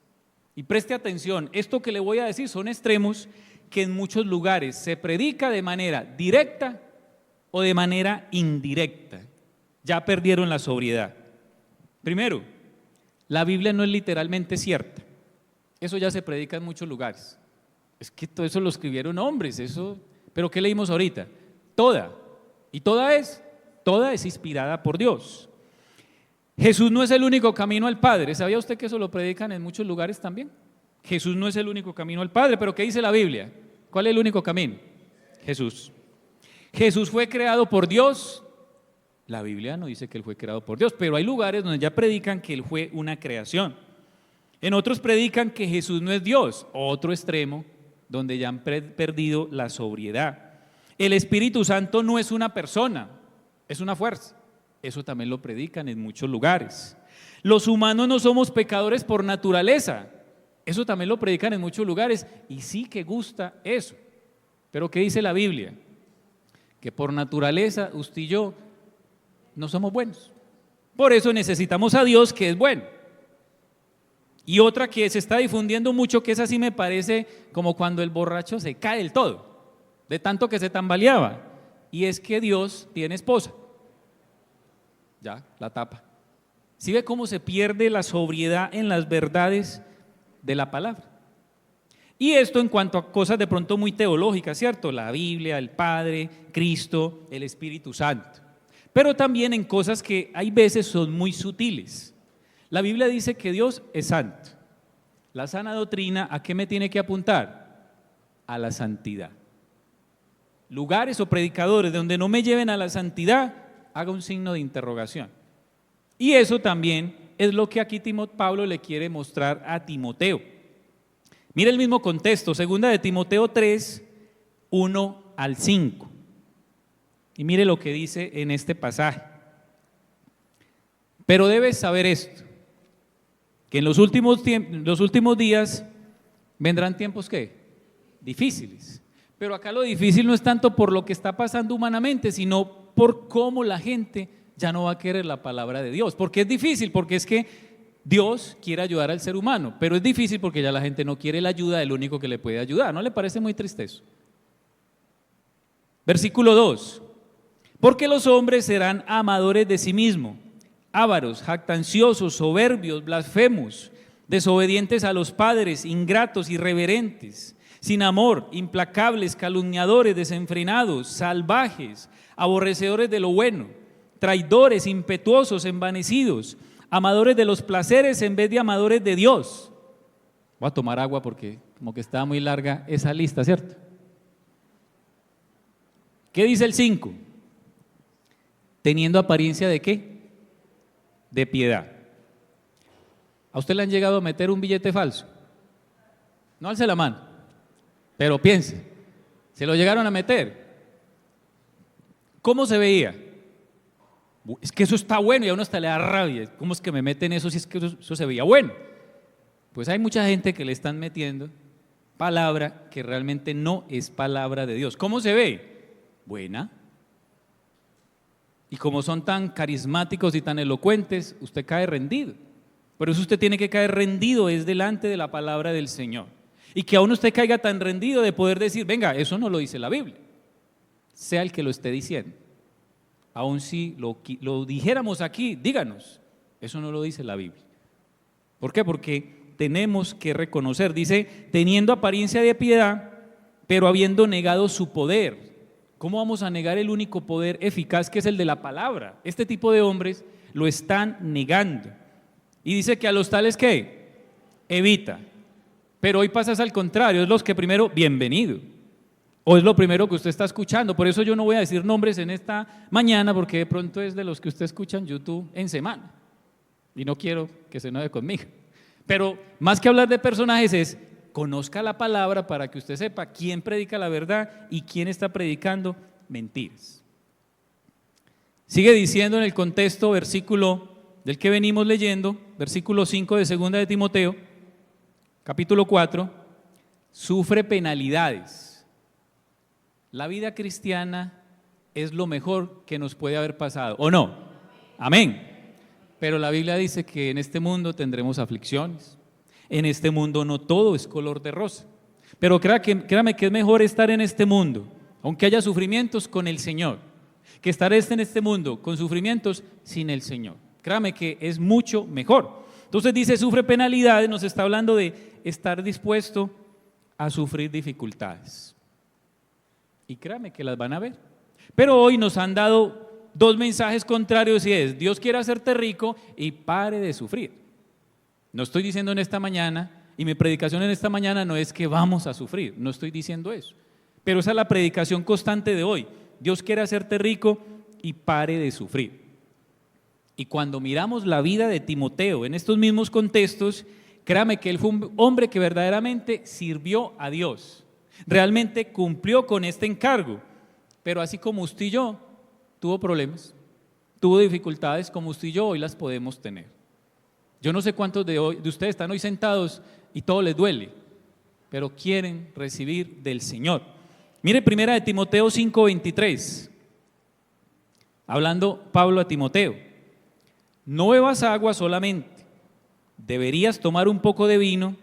Y preste atención, esto que le voy a decir son extremos que en muchos lugares se predica de manera directa o de manera indirecta. Ya perdieron la sobriedad. Primero, la Biblia no es literalmente cierta. Eso ya se predica en muchos lugares. Es que todo eso lo escribieron hombres, eso. Pero ¿qué leímos ahorita? Toda. Y toda es inspirada por Dios. Jesús no es el único camino al Padre. ¿Sabía usted que eso lo predican en muchos lugares también? Jesús no es el único camino al Padre, pero ¿qué dice la Biblia? ¿Cuál es el único camino? Jesús. Jesús fue creado por Dios. La Biblia no dice que Él fue creado por Dios, pero hay lugares donde ya predican que Él fue una creación. En otros predican que Jesús no es Dios, otro extremo donde ya han perdido la sobriedad. El Espíritu Santo no es una persona, es una fuerza. Eso también lo predican en muchos lugares. Los humanos no somos pecadores por naturaleza. Eso también lo predican en muchos lugares y sí que gusta eso. Pero ¿qué dice la Biblia? Que por naturaleza usted y yo no somos buenos. Por eso necesitamos a Dios, que es bueno. Y otra que se está difundiendo mucho, que esa sí me parece como cuando el borracho se cae del todo, de tanto que se tambaleaba, y es que Dios tiene esposa. Ya, la tapa. ¿Sí ve cómo se pierde la sobriedad en las verdades de la palabra? Y esto en cuanto a cosas de pronto muy teológicas, ¿cierto? La Biblia, el Padre, Cristo, el Espíritu Santo. Pero también en cosas que hay veces son muy sutiles. La Biblia dice que Dios es santo. La sana doctrina, ¿a qué me tiene que apuntar? A la santidad. Lugares o predicadores donde no me lleven a la santidad, haga un signo de interrogación. Y eso también es lo que aquí Pablo le quiere mostrar a Timoteo. Mire el mismo contexto, segunda de Timoteo 3, 1 al 5. Y mire lo que dice en este pasaje. Pero debes saber esto, que en los últimos días vendrán tiempos ¿qué? Difíciles. Pero acá lo difícil no es tanto por lo que está pasando humanamente, sino por cómo la gente ya no va a querer la palabra de Dios. ¿Por qué es difícil? Porque es que Dios quiere ayudar al ser humano, pero es difícil porque ya la gente no quiere la ayuda del único que le puede ayudar. ¿No le parece muy triste eso? Versículo 2. Porque los hombres serán amadores de sí mismos, ávaros, jactanciosos, soberbios, blasfemos, desobedientes a los padres, ingratos, irreverentes, sin amor, implacables, calumniadores, desenfrenados, salvajes, aborrecedores de lo bueno, traidores, impetuosos, envanecidos, amadores de los placeres en vez de amadores de Dios. Voy a tomar agua porque como que estaba muy larga esa lista, ¿cierto? ¿Qué dice el 5? Teniendo apariencia ¿de qué? De piedad. ¿A usted le han llegado a meter un billete falso? No alce la mano, pero piense, ¿se lo llegaron a meter? ¿Cómo se veía? Es que eso está bueno y a uno hasta le da rabia. ¿Cómo es que me meten eso si es que eso se veía bueno? Pues hay mucha gente que le están metiendo palabra que realmente no es palabra de Dios. ¿Cómo se ve? Buena. Y como son tan carismáticos y tan elocuentes, usted cae rendido. Por eso usted tiene que caer rendido es delante de la palabra del Señor. Y que aún usted caiga tan rendido de poder decir, venga, eso no lo dice la Biblia. Sea el que lo esté diciendo. Aun si lo dijéramos aquí, díganos, eso no lo dice la Biblia. ¿Por qué? Porque tenemos que reconocer, dice, teniendo apariencia de piedad, pero habiendo negado su poder. ¿Cómo vamos a negar el único poder eficaz que es el de la palabra? Este tipo de hombres lo están negando. Y dice que a los tales, ¿qué? Evita. Pero hoy pasas al contrario, es los que primero, bienvenido. O es lo primero que usted está escuchando. Por eso yo no voy a decir nombres en esta mañana, porque de pronto es de los que usted escucha en YouTube en semana. Y no quiero que se enoje conmigo. Pero más que hablar de personajes es, conozca la palabra para que usted sepa quién predica la verdad y quién está predicando mentiras. Sigue diciendo en el contexto, versículo del que venimos leyendo, versículo 5 de segunda de Timoteo, capítulo 4, sufre penalidades. La vida cristiana es lo mejor que nos puede haber pasado, ¿o no? Amén. Pero la Biblia dice que en este mundo tendremos aflicciones. En este mundo no todo es color de rosa. Pero créame que es mejor estar en este mundo, aunque haya sufrimientos, con el Señor, que estar en este mundo con sufrimientos sin el Señor. Créame que es mucho mejor. Entonces dice, sufre penalidades, nos está hablando de estar dispuesto a sufrir dificultades. Y créame que las van a ver. Pero hoy nos han dado dos mensajes contrarios y es, Dios quiere hacerte rico y pare de sufrir. No estoy diciendo en esta mañana, y mi predicación en esta mañana no es que vamos a sufrir, no estoy diciendo eso. Pero esa es la predicación constante de hoy. Dios quiere hacerte rico y pare de sufrir. Y cuando miramos la vida de Timoteo en estos mismos contextos, créame que él fue un hombre que verdaderamente sirvió a Dios. Realmente cumplió con este encargo, pero así como usted y yo, tuvo problemas, tuvo dificultades como usted y yo hoy las podemos tener. Yo no sé cuántos de ustedes están hoy sentados y todo les duele, pero quieren recibir del Señor. Mire primera de Timoteo 5:23, hablando Pablo a Timoteo, no bebas agua solamente, deberías tomar un poco de vino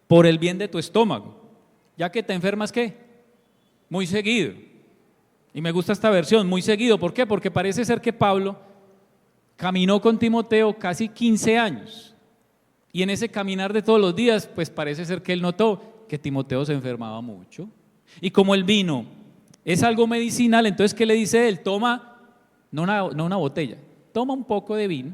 por el bien de tu estómago, ya que te enfermas ¿qué? Muy seguido. Y me gusta esta versión, muy seguido. ¿Por qué? Porque parece ser que Pablo caminó con Timoteo casi 15 años. Y en ese caminar de todos los días, pues parece ser que él notó que Timoteo se enfermaba mucho. Y como el vino es algo medicinal, entonces ¿qué le dice él? Toma, no una botella, toma un poco de vino,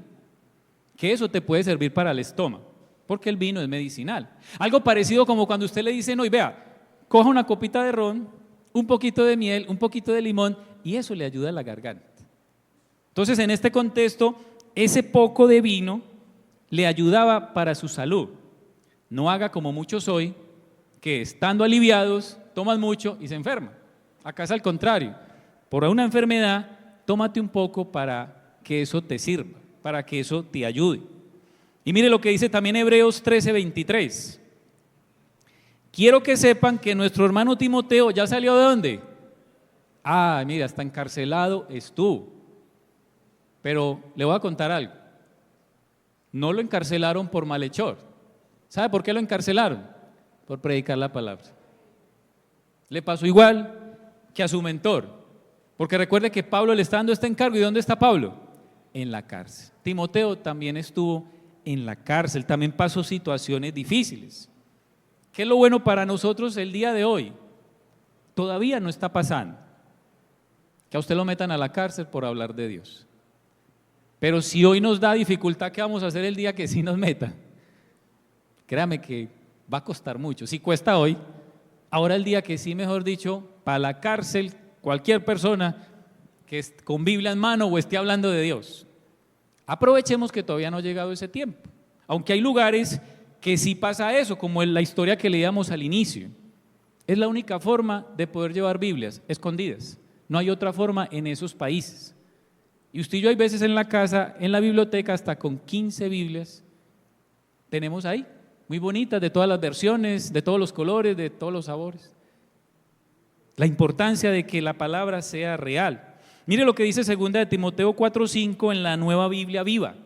que eso te puede servir para el estómago, porque el vino es medicinal. Algo parecido como cuando usted le dice, no, y vea, coja una copita de ron, un poquito de miel, un poquito de limón, y eso le ayuda a la garganta. Entonces, en este contexto, ese poco de vino le ayudaba para su salud. No haga como muchos hoy, que estando aliviados, toman mucho y se enferman. Acá es al contrario. Por una enfermedad, tómate un poco para que eso te sirva, para que eso te ayude. Y mire lo que dice también Hebreos 13:23. Quiero que sepan que nuestro hermano Timoteo ya salió ¿de dónde? Mira, está encarcelado estuvo. Pero le voy a contar algo. No lo encarcelaron por malhechor. ¿Sabe por qué lo encarcelaron? Por predicar la palabra. Le pasó igual que a su mentor. Porque recuerde que Pablo le está dando este encargo. ¿Y dónde está Pablo? En la cárcel. Timoteo también estuvo en la cárcel, también pasó situaciones difíciles. ¿Qué es lo bueno para nosotros el día de hoy? Todavía no está pasando que a usted lo metan a la cárcel por hablar de Dios. Pero si hoy nos da dificultad, ¿qué vamos a hacer el día que sí nos metan? Créame que va a costar mucho. Si cuesta hoy, ahora el día que sí, mejor dicho, para la cárcel, cualquier persona que con Biblia en mano o esté hablando de Dios. Aprovechemos que todavía no ha llegado ese tiempo. Aunque hay lugares que sí pasa eso, como en la historia que leíamos al inicio. Es la única forma de poder llevar Biblias escondidas. No hay otra forma en esos países. Y usted y yo hay veces en la casa, en la biblioteca, hasta con 15 Biblias, tenemos ahí, muy bonitas, de todas las versiones, de todos los colores, de todos los sabores. La importancia de que la palabra sea real. Mire lo que dice 2 de Timoteo 4:5 en la Nueva Biblia Viva,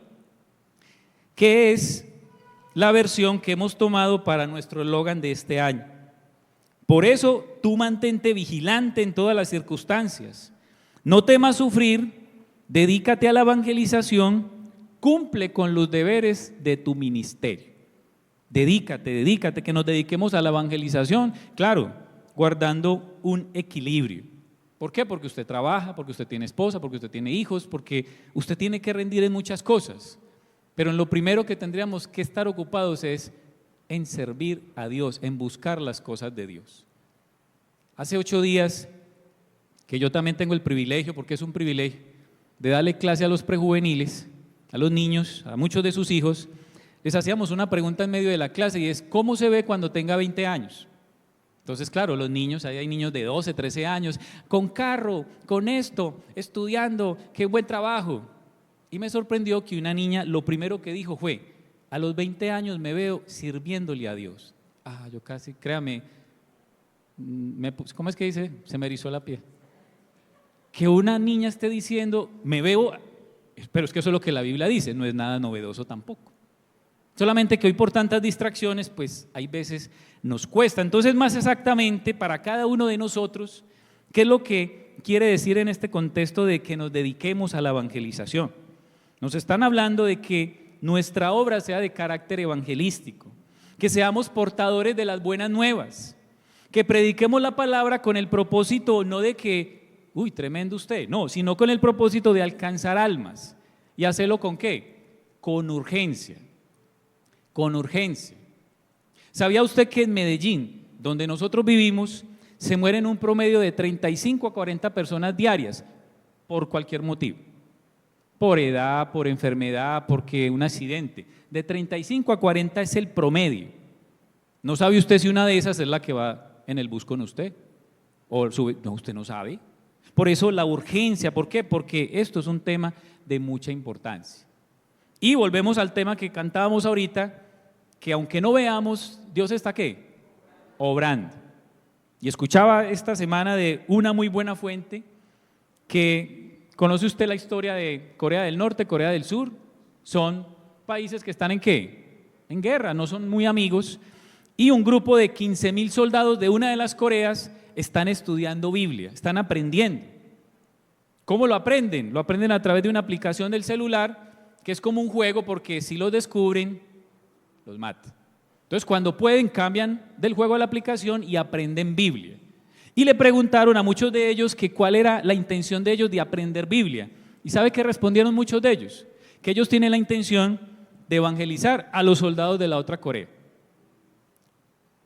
que es la versión que hemos tomado para nuestro eslogan de este año. Por eso, tú mantente vigilante en todas las circunstancias. No temas sufrir, dedícate a la evangelización, cumple con los deberes de tu ministerio. Dedícate, que nos dediquemos a la evangelización, claro, guardando un equilibrio. ¿Por qué? Porque usted trabaja, porque usted tiene esposa, porque usted tiene hijos, porque usted tiene que rendir en muchas cosas. Pero en lo primero que tendríamos que estar ocupados es en servir a Dios, en buscar las cosas de Dios. Hace 8 días, que yo también tengo el privilegio, porque es un privilegio, de darle clase a los prejuveniles, a los niños, a muchos de sus hijos, les hacíamos una pregunta en medio de la clase y es, ¿cómo se ve cuando tenga 20 años? Entonces, claro, los niños, ahí hay niños de 12, 13 años, con carro, con esto, estudiando, qué buen trabajo. Y me sorprendió que una niña, lo primero que dijo fue, a los 20 años me veo sirviéndole a Dios. Yo casi, créame, ¿cómo es que dice? Se me erizó la piel. Que una niña esté diciendo, me veo, pero es que eso es lo que la Biblia dice, no es nada novedoso tampoco. Solamente que hoy por tantas distracciones, pues hay veces nos cuesta. Entonces, más exactamente para cada uno de nosotros, ¿qué es lo que quiere decir en este contexto de que nos dediquemos a la evangelización? Nos están hablando de que nuestra obra sea de carácter evangelístico, que seamos portadores de las buenas nuevas, que prediquemos la palabra con el propósito no de que, tremendo usted, no, sino con el propósito de alcanzar almas. ¿Y hacerlo con qué? Con urgencia. Con urgencia. ¿Sabía usted que en Medellín, donde nosotros vivimos, se mueren un promedio de 35 a 40 personas diarias por cualquier motivo? Por edad, por enfermedad, porque un accidente. De 35 a 40 es el promedio. ¿No sabe usted si una de esas es la que va en el bus con usted? No, usted no sabe. Por eso la urgencia, ¿por qué? Porque esto es un tema de mucha importancia. Y volvemos al tema que cantábamos ahorita, que aunque no veamos, Dios está ¿qué? Obrando. Y escuchaba esta semana de una muy buena fuente que conoce usted la historia de Corea del Norte, Corea del Sur, son países que están ¿en qué? En guerra, no son muy amigos, y un grupo de 15,000 soldados de una de las Coreas están estudiando Biblia, están aprendiendo. ¿Cómo lo aprenden? Lo aprenden a través de una aplicación del celular, que es como un juego, porque si los descubren, los matan. Entonces, cuando pueden, cambian del juego a la aplicación y aprenden Biblia. Y le preguntaron a muchos de ellos que cuál era la intención de ellos de aprender Biblia. ¿Y sabe qué respondieron muchos de ellos? Que ellos tienen la intención de evangelizar a los soldados de la otra Corea.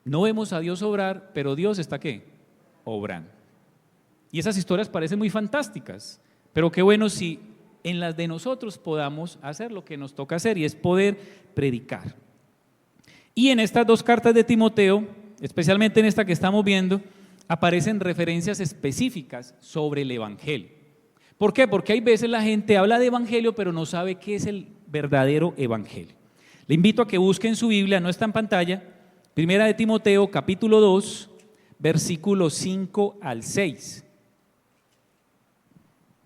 No vemos a Dios obrar, pero Dios está ¿qué? Obrando. Y esas historias parecen muy fantásticas, pero qué bueno si en las de nosotros podamos hacer lo que nos toca hacer, y es poder predicar. Y en estas dos cartas de Timoteo, especialmente en esta que estamos viendo, aparecen referencias específicas sobre el evangelio. ¿Por qué? Porque hay veces la gente habla de evangelio, pero no sabe qué es el verdadero evangelio. Le invito a que busque en su Biblia, no está en pantalla, Primera de Timoteo, capítulo 2, versículos 5 al 6.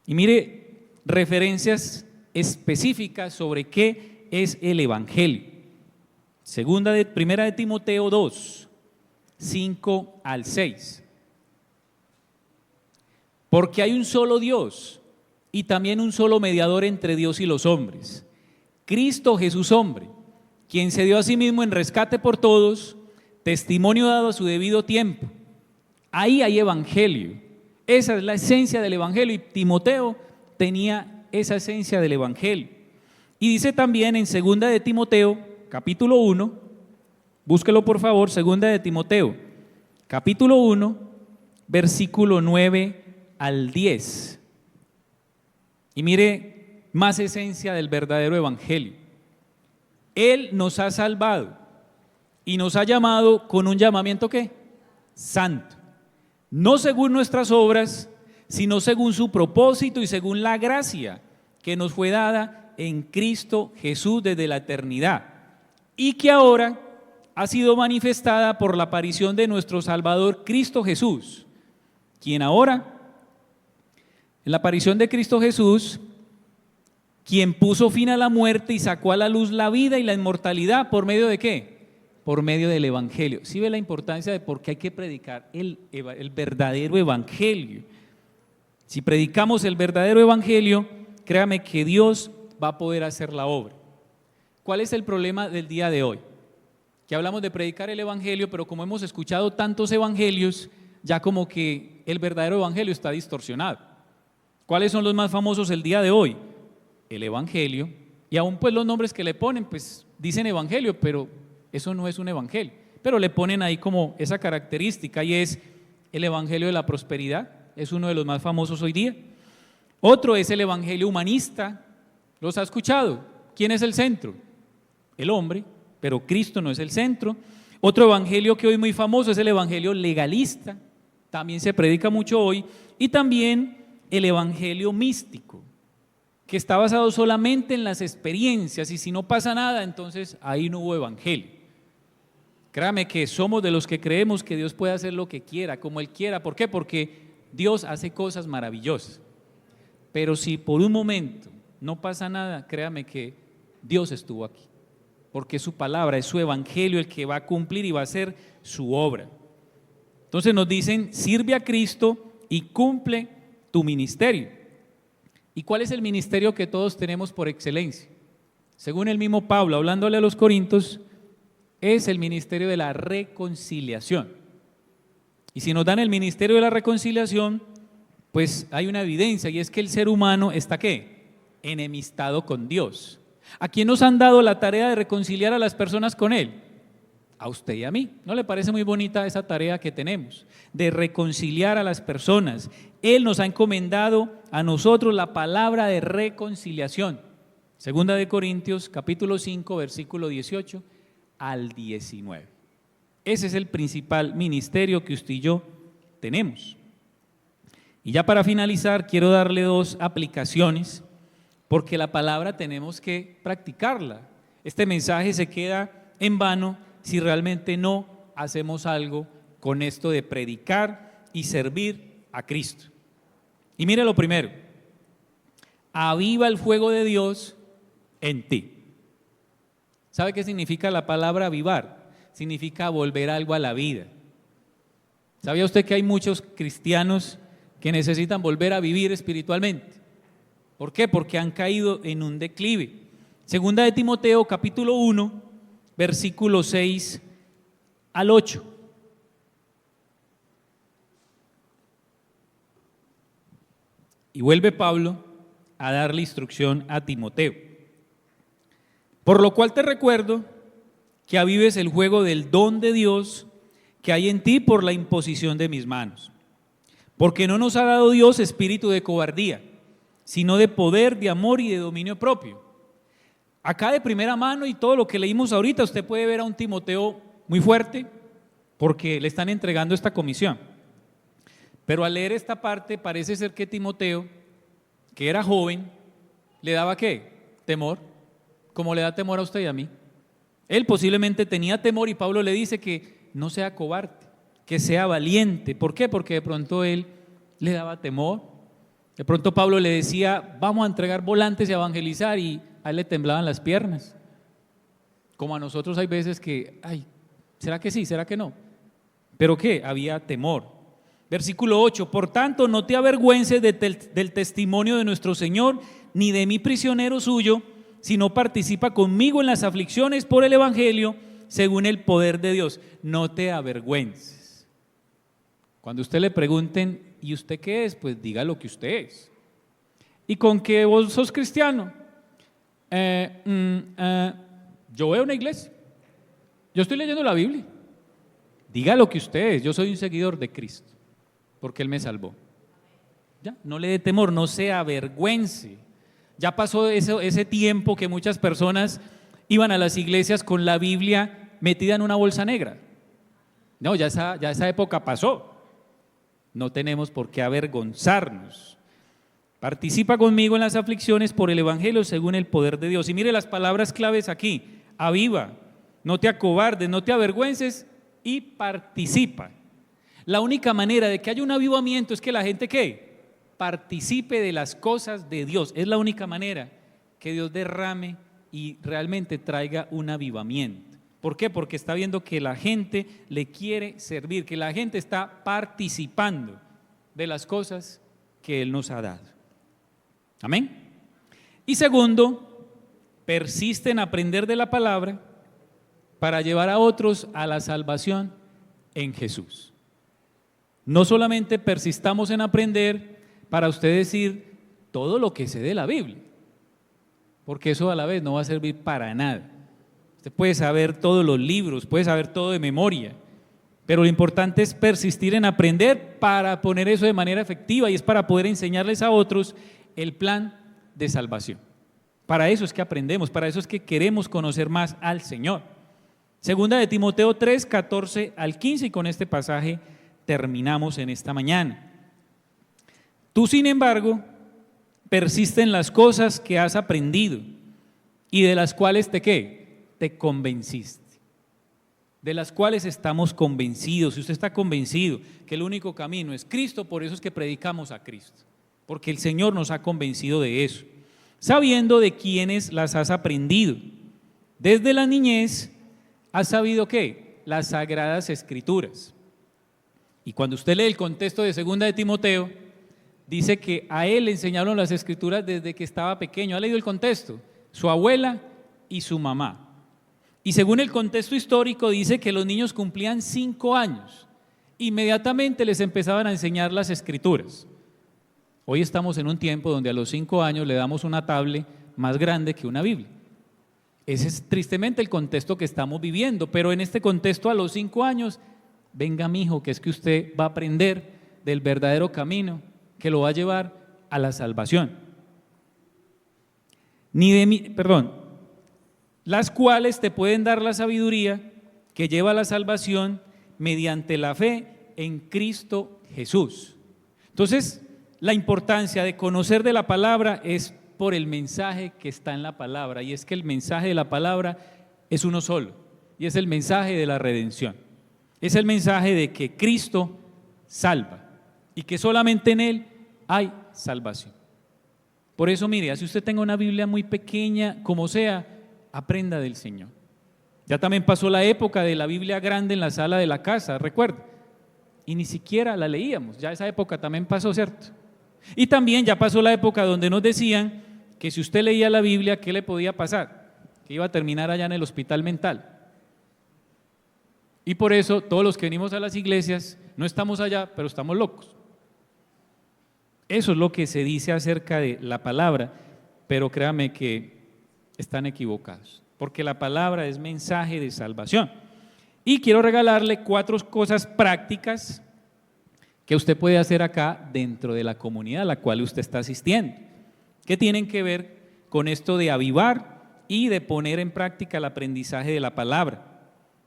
Y mire, referencias específicas sobre qué es el evangelio. Primera de Timoteo 2, 5 al 6. Porque hay un solo Dios y también un solo mediador entre Dios y los hombres, Cristo Jesús hombre, quien se dio a sí mismo en rescate por todos, testimonio dado a su debido tiempo. Ahí hay evangelio. Esa es la esencia del evangelio, y Timoteo tenía esa esencia del evangelio. Y dice también en segunda de Timoteo, capítulo 1, búsquelo por favor, segunda de Timoteo, capítulo 1, versículo 9 al 10. Y mire, más esencia del verdadero evangelio. Él nos ha salvado y nos ha llamado con un llamamiento ¿qué? Santo. No según nuestras obras, sino según su propósito y según la gracia que nos fue dada en Cristo Jesús desde la eternidad, y que ahora ha sido manifestada por la aparición de nuestro Salvador Cristo Jesús, quien ahora, en la aparición de Cristo Jesús, quien puso fin a la muerte y sacó a la luz la vida y la inmortalidad, ¿por medio de qué? Por medio del evangelio. ¿Sí ve la importancia de por qué hay que predicar el verdadero evangelio? Si predicamos el verdadero evangelio, créame que Dios va a poder hacer la obra. ¿Cuál es el problema del día de hoy? Que hablamos de predicar el evangelio, pero como hemos escuchado tantos evangelios, ya como que el verdadero evangelio está distorsionado. ¿Cuáles son los más famosos el día de hoy? El evangelio, y aún pues los nombres que le ponen, pues dicen evangelio, pero eso no es un evangelio, pero le ponen ahí como esa característica, y es el evangelio de la prosperidad, es uno de los más famosos hoy día. Otro es el evangelio humanista. ¿Los ha escuchado? ¿Quién es el centro? El hombre, pero Cristo no es el centro. Otro evangelio que hoy es muy famoso es el evangelio legalista, también se predica mucho hoy, y también el evangelio místico, que está basado solamente en las experiencias, y si no pasa nada, entonces ahí no hubo evangelio. Créame que somos de los que creemos que Dios puede hacer lo que quiera, como Él quiera. ¿Por qué? Porque Dios hace cosas maravillosas. Pero si por un momento no pasa nada, créame que Dios estuvo aquí, porque es su palabra, es su evangelio el que va a cumplir y va a hacer su obra. Entonces nos dicen, sirve a Cristo y cumple tu ministerio. ¿Y cuál es el ministerio que todos tenemos por excelencia? Según el mismo Pablo, hablándole a los Corintios, es el ministerio de la reconciliación. Y si nos dan el ministerio de la reconciliación, pues hay una evidencia, y es que el ser humano está ¿qué? Enemistado con Dios. ¿A quién nos han dado la tarea de reconciliar a las personas con Él? A usted y a mí. ¿No le parece muy bonita esa tarea que tenemos? De reconciliar a las personas. Él nos ha encomendado a nosotros la palabra de reconciliación. Segunda de Corintios, capítulo 5, versículo 18 al 19. Ese es el principal ministerio que usted y yo tenemos. Y ya para finalizar, quiero darle dos aplicaciones, porque la palabra tenemos que practicarla. Este mensaje se queda en vano si realmente no hacemos algo con esto de predicar y servir a Cristo. Y mire lo primero: aviva el fuego de Dios en ti. ¿Sabe qué significa la palabra avivar? Significa volver algo a la vida. ¿Sabía usted que hay muchos cristianos que necesitan volver a vivir espiritualmente? ¿Por qué? Porque han caído en un declive. Segunda de Timoteo, capítulo 1, versículos 6 al 8. Y vuelve Pablo a darle instrucción a Timoteo. Por lo cual te recuerdo que avives el juego del don de Dios que hay en ti por la imposición de mis manos. Porque no nos ha dado Dios espíritu de cobardía, sino de poder, de amor y de dominio propio. Acá de primera mano y todo lo que leímos ahorita, usted puede ver a un Timoteo muy fuerte porque le están entregando esta comisión. Pero al leer esta parte parece ser que Timoteo, que era joven, le daba ¿qué? Temor, como le da temor a usted y a mí. Él posiblemente tenía temor y Pablo le dice que no sea cobarde, que sea valiente. ¿Por qué? Porque de pronto él le daba temor. De pronto Pablo le decía, vamos a entregar volantes y a evangelizar, y a él le temblaban las piernas. Como a nosotros hay veces que, ay, ¿será que sí? ¿Será que no? ¿Pero qué? Había temor. Versículo 8, por tanto no te avergüences del testimonio de nuestro Señor, ni de mi prisionero suyo, sino participa conmigo en las aflicciones por el evangelio, según el poder de Dios. No te avergüences. Cuando usted le pregunten, ¿y usted qué es? Pues diga lo que usted es. ¿Y con qué vos sos cristiano? Yo voy a una iglesia. Yo estoy leyendo la Biblia. Diga lo que usted es. Yo soy un seguidor de Cristo, porque Él me salvó. Ya, no le dé temor, no se avergüence. Ya pasó ese tiempo que muchas personas iban a las iglesias con la Biblia metida en una bolsa negra. No, ya esa época pasó. No tenemos por qué avergonzarnos. Participa conmigo en las aflicciones por el evangelio según el poder de Dios. Y mire las palabras claves aquí: aviva, no te acobardes, no te avergüences y participa. La única manera de que haya un avivamiento es que la gente ¿qué? Participe de las cosas de Dios. Es la única manera que Dios derrame y realmente traiga un avivamiento. ¿Por qué? Porque está viendo que la gente le quiere servir, que la gente está participando de las cosas que Él nos ha dado. Amén. Y segundo, persiste en aprender de la palabra para llevar a otros a la salvación en Jesús. No solamente persistamos en aprender para usted decir todo lo que sé de la Biblia, porque eso a la vez no va a servir para nada. Usted puede saber todos los libros, puede saber todo de memoria, pero lo importante es persistir en aprender para poner eso de manera efectiva, y es para poder enseñarles a otros el plan de salvación. Para eso es que aprendemos, para eso es que queremos conocer más al Señor. Segunda de Timoteo 3, 14 al 15, y con este pasaje terminamos en esta mañana. Tú, sin embargo, persiste en las cosas que has aprendido y de las cuales te convenciste, de las cuales estamos convencidos. Si usted está convencido que el único camino es Cristo, por eso es que predicamos a Cristo, porque el Señor nos ha convencido de eso, sabiendo de quiénes las has aprendido. Desde la niñez has sabido ¿qué? Las Sagradas Escrituras. Y cuando usted lee el contexto de segunda de Timoteo, dice que a él le enseñaron las Escrituras desde que estaba pequeño. ¿Ha leído el contexto? Su abuela y su mamá. Y según el contexto histórico dice que los niños cumplían 5 años, inmediatamente les empezaban a enseñar las Escrituras. Hoy estamos en un tiempo donde a los 5 años le damos una tablet más grande que una Biblia. Ese es tristemente el contexto que estamos viviendo, pero en este contexto a los 5 años, venga mi hijo, que es que usted va a aprender del verdadero camino que lo va a llevar a la salvación. Las cuales te pueden dar la sabiduría que lleva a la salvación mediante la fe en Cristo Jesús. Entonces, la importancia de conocer de la palabra es por el mensaje que está en la palabra, y es que el mensaje de la palabra es uno solo, y es el mensaje de la redención. Es el mensaje de que Cristo salva y que solamente en Él hay salvación. Por eso, mire, así usted tenga una Biblia muy pequeña, como sea, aprenda del Señor. Ya también pasó la época de la Biblia grande en la sala de la casa, recuerda, y ni siquiera la leíamos. Ya esa época también pasó, ¿cierto? Y también ya pasó la época donde nos decían que si usted leía la Biblia, ¿qué le podía pasar? Que iba a terminar allá en el hospital mental. Y por eso todos los que venimos a las iglesias no estamos allá, pero estamos locos. Eso es lo que se dice acerca de la palabra, pero créame que están equivocados, porque la palabra es mensaje de salvación. Y quiero regalarle 4 cosas prácticas que usted puede hacer acá dentro de la comunidad a la cual usted está asistiendo, que tienen que ver con esto de avivar y de poner en práctica el aprendizaje de la palabra.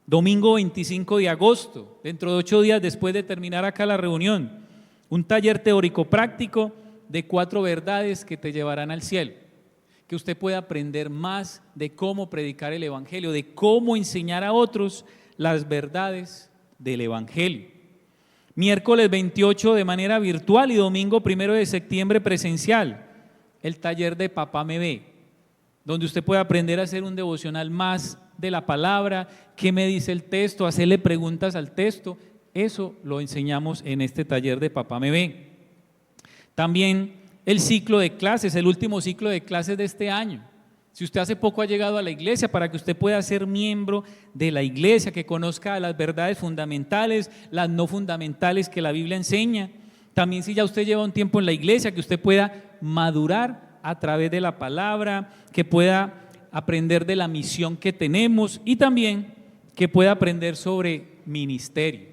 Domingo 25 de agosto, dentro de 8 días después de terminar acá la reunión, un taller teórico práctico de 4 verdades que te llevarán al cielo, que usted pueda aprender más de cómo predicar el evangelio, de cómo enseñar a otros las verdades del evangelio. Miércoles 28 de manera virtual y domingo 1 de septiembre presencial, el taller de Papá Me Ve, donde usted puede aprender a hacer un devocional más de la palabra, qué me dice el texto, hacerle preguntas al texto. Eso lo enseñamos en este taller de Papá Me Ve. También el ciclo de clases, el último ciclo de clases de este año. Si usted hace poco ha llegado a la iglesia, para que usted pueda ser miembro de la iglesia, que conozca las verdades fundamentales, las no fundamentales que la Biblia enseña. También si ya usted lleva un tiempo en la iglesia, que usted pueda madurar a través de la palabra, que pueda aprender de la misión que tenemos y también que pueda aprender sobre ministerio,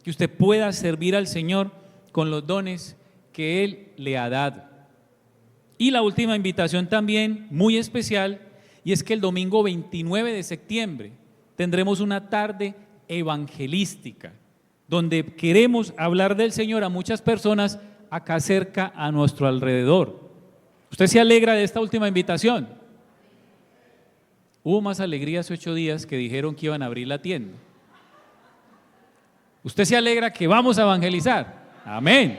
que usted pueda servir al Señor con los dones que Él le ha dado. Y la última invitación también muy especial, y es que el domingo 29 de septiembre tendremos una tarde evangelística, donde queremos hablar del Señor a muchas personas acá cerca a nuestro alrededor. ¿Usted se alegra de esta última invitación? Hubo más alegría hace 8 días que dijeron que iban a abrir la tienda. ¿Usted se alegra que vamos a evangelizar? Amén.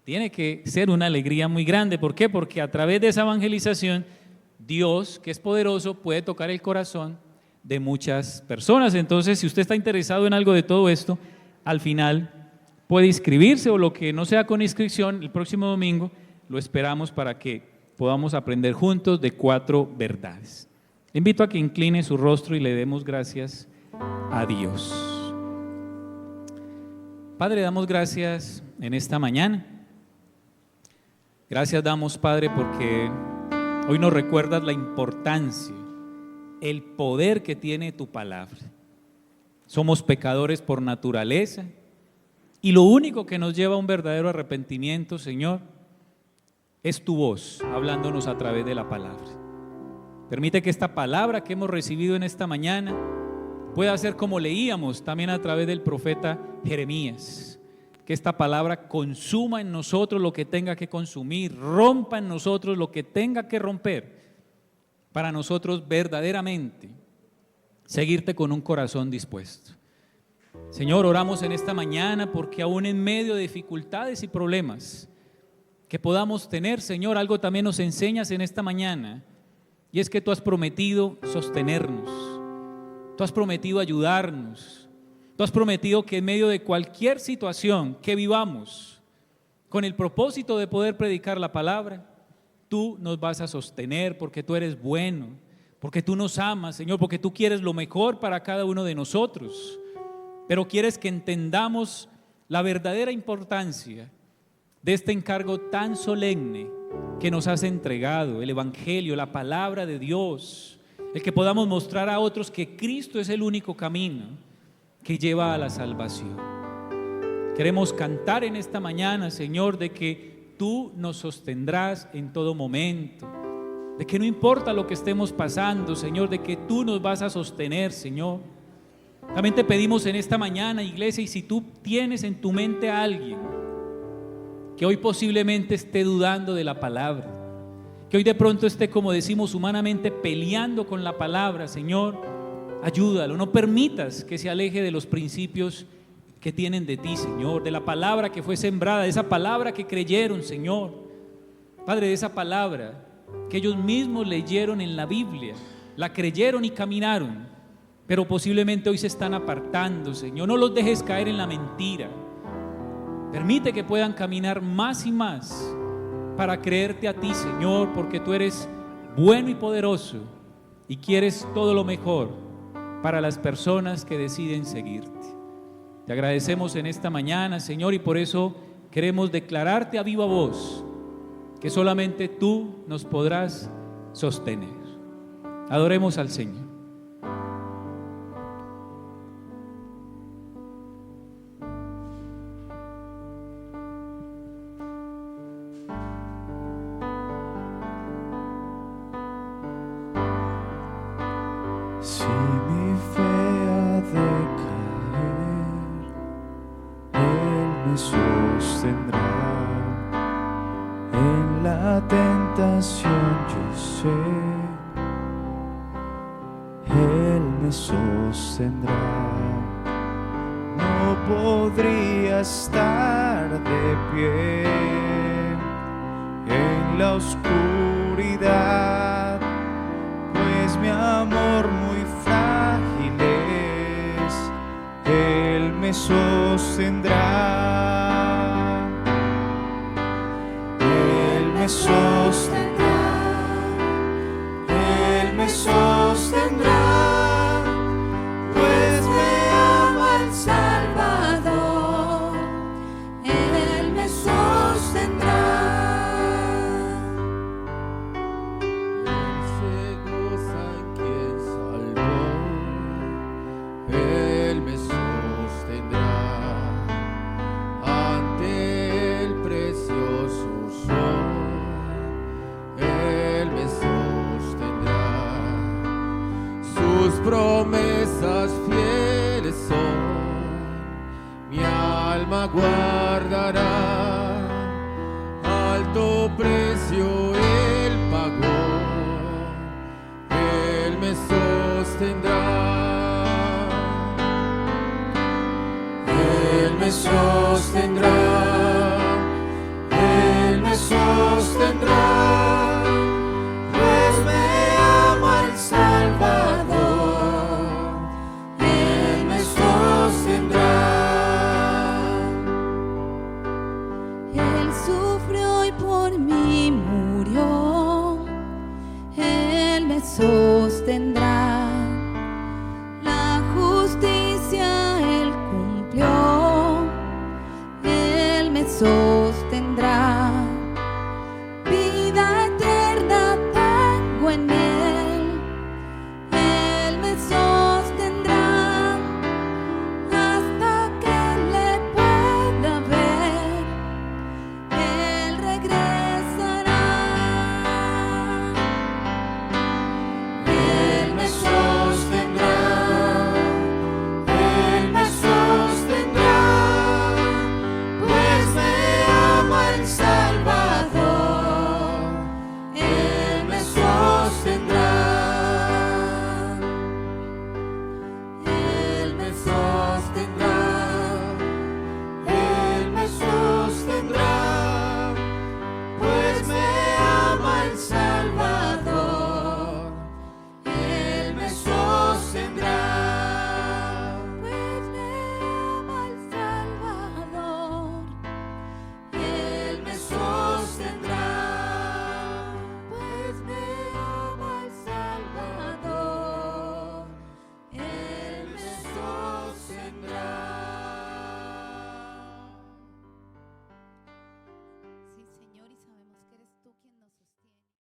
Tiene que ser una alegría muy grande. ¿Por qué? Porque a través de esa evangelización, Dios, que es poderoso, puede tocar el corazón de muchas personas. Entonces, si usted está interesado en algo de todo esto, al final puede inscribirse, o lo que no sea con inscripción, el próximo domingo lo esperamos para que podamos aprender juntos de 4 verdades. Le invito a que incline su rostro y le demos gracias a Dios. Padre, damos gracias en esta mañana. Gracias damos, Padre, porque hoy nos recuerdas la importancia, el poder que tiene tu palabra. Somos pecadores por naturaleza y lo único que nos lleva a un verdadero arrepentimiento, Señor, es tu voz hablándonos a través de la palabra. Permite que esta palabra que hemos recibido en esta mañana pueda ser como leíamos también a través del profeta Jeremías. Que esta palabra consuma en nosotros lo que tenga que consumir, rompa en nosotros lo que tenga que romper, para nosotros verdaderamente seguirte con un corazón dispuesto. Señor, oramos en esta mañana porque aún en medio de dificultades y problemas que podamos tener, Señor, algo también nos enseñas en esta mañana, y es que tú has prometido sostenernos, tú has prometido ayudarnos. Tú has prometido que en medio de cualquier situación que vivamos, con el propósito de poder predicar la palabra, tú nos vas a sostener, porque tú eres bueno, porque tú nos amas, Señor, porque tú quieres lo mejor para cada uno de nosotros, pero quieres que entendamos la verdadera importancia de este encargo tan solemne que nos has entregado, el evangelio, la palabra de Dios, el que podamos mostrar a otros que Cristo es el único camino que lleva a la salvación. Queremos cantar en esta mañana, Señor, de que tú nos sostendrás en todo momento, de que no importa lo que estemos pasando, Señor, de que tú nos vas a sostener, Señor. También te pedimos en esta mañana, iglesia, y si tú tienes en tu mente a alguien que hoy posiblemente esté dudando de la palabra, que hoy de pronto esté, como decimos humanamente, peleando con la palabra, Señor, ayúdalo, no permitas que se aleje de los principios que tienen de ti, Señor, de la palabra que fue sembrada, de esa palabra que creyeron, Señor. Padre, de esa palabra que ellos mismos leyeron en la Biblia, la creyeron y caminaron, pero posiblemente hoy se están apartando, Señor. No los dejes caer en la mentira. Permite que puedan caminar más y más para creerte a ti, Señor, porque tú eres bueno y poderoso y quieres todo lo mejor para las personas que deciden seguirte. Te agradecemos en esta mañana, Señor, y por eso queremos declararte a viva voz que solamente tú nos podrás sostener. Adoremos al Señor. Si mi fe ha de caer, Él me sostendrá. En la tentación yo sé, Él me sostendrá. No podría estar de pie en la oscuridad, pues mi amor muy frágil es, Él me sostendrá. Él me sostendrá, Él me sostendrá, pues me ama el Salvador, Él me sostendrá. Él se goza en quien salvó, Él me sostendrá ante el precioso sol, Él me sostendrá. Sus promesas fieles son, mi alma guardará. Alto precio Él pagó, Él me sostendrá. Él me sostendrá, Él me sostendrá, pues me ama el Salvador, Él me sostendrá. Él sufrió y por mí murió, Él me sostendrá.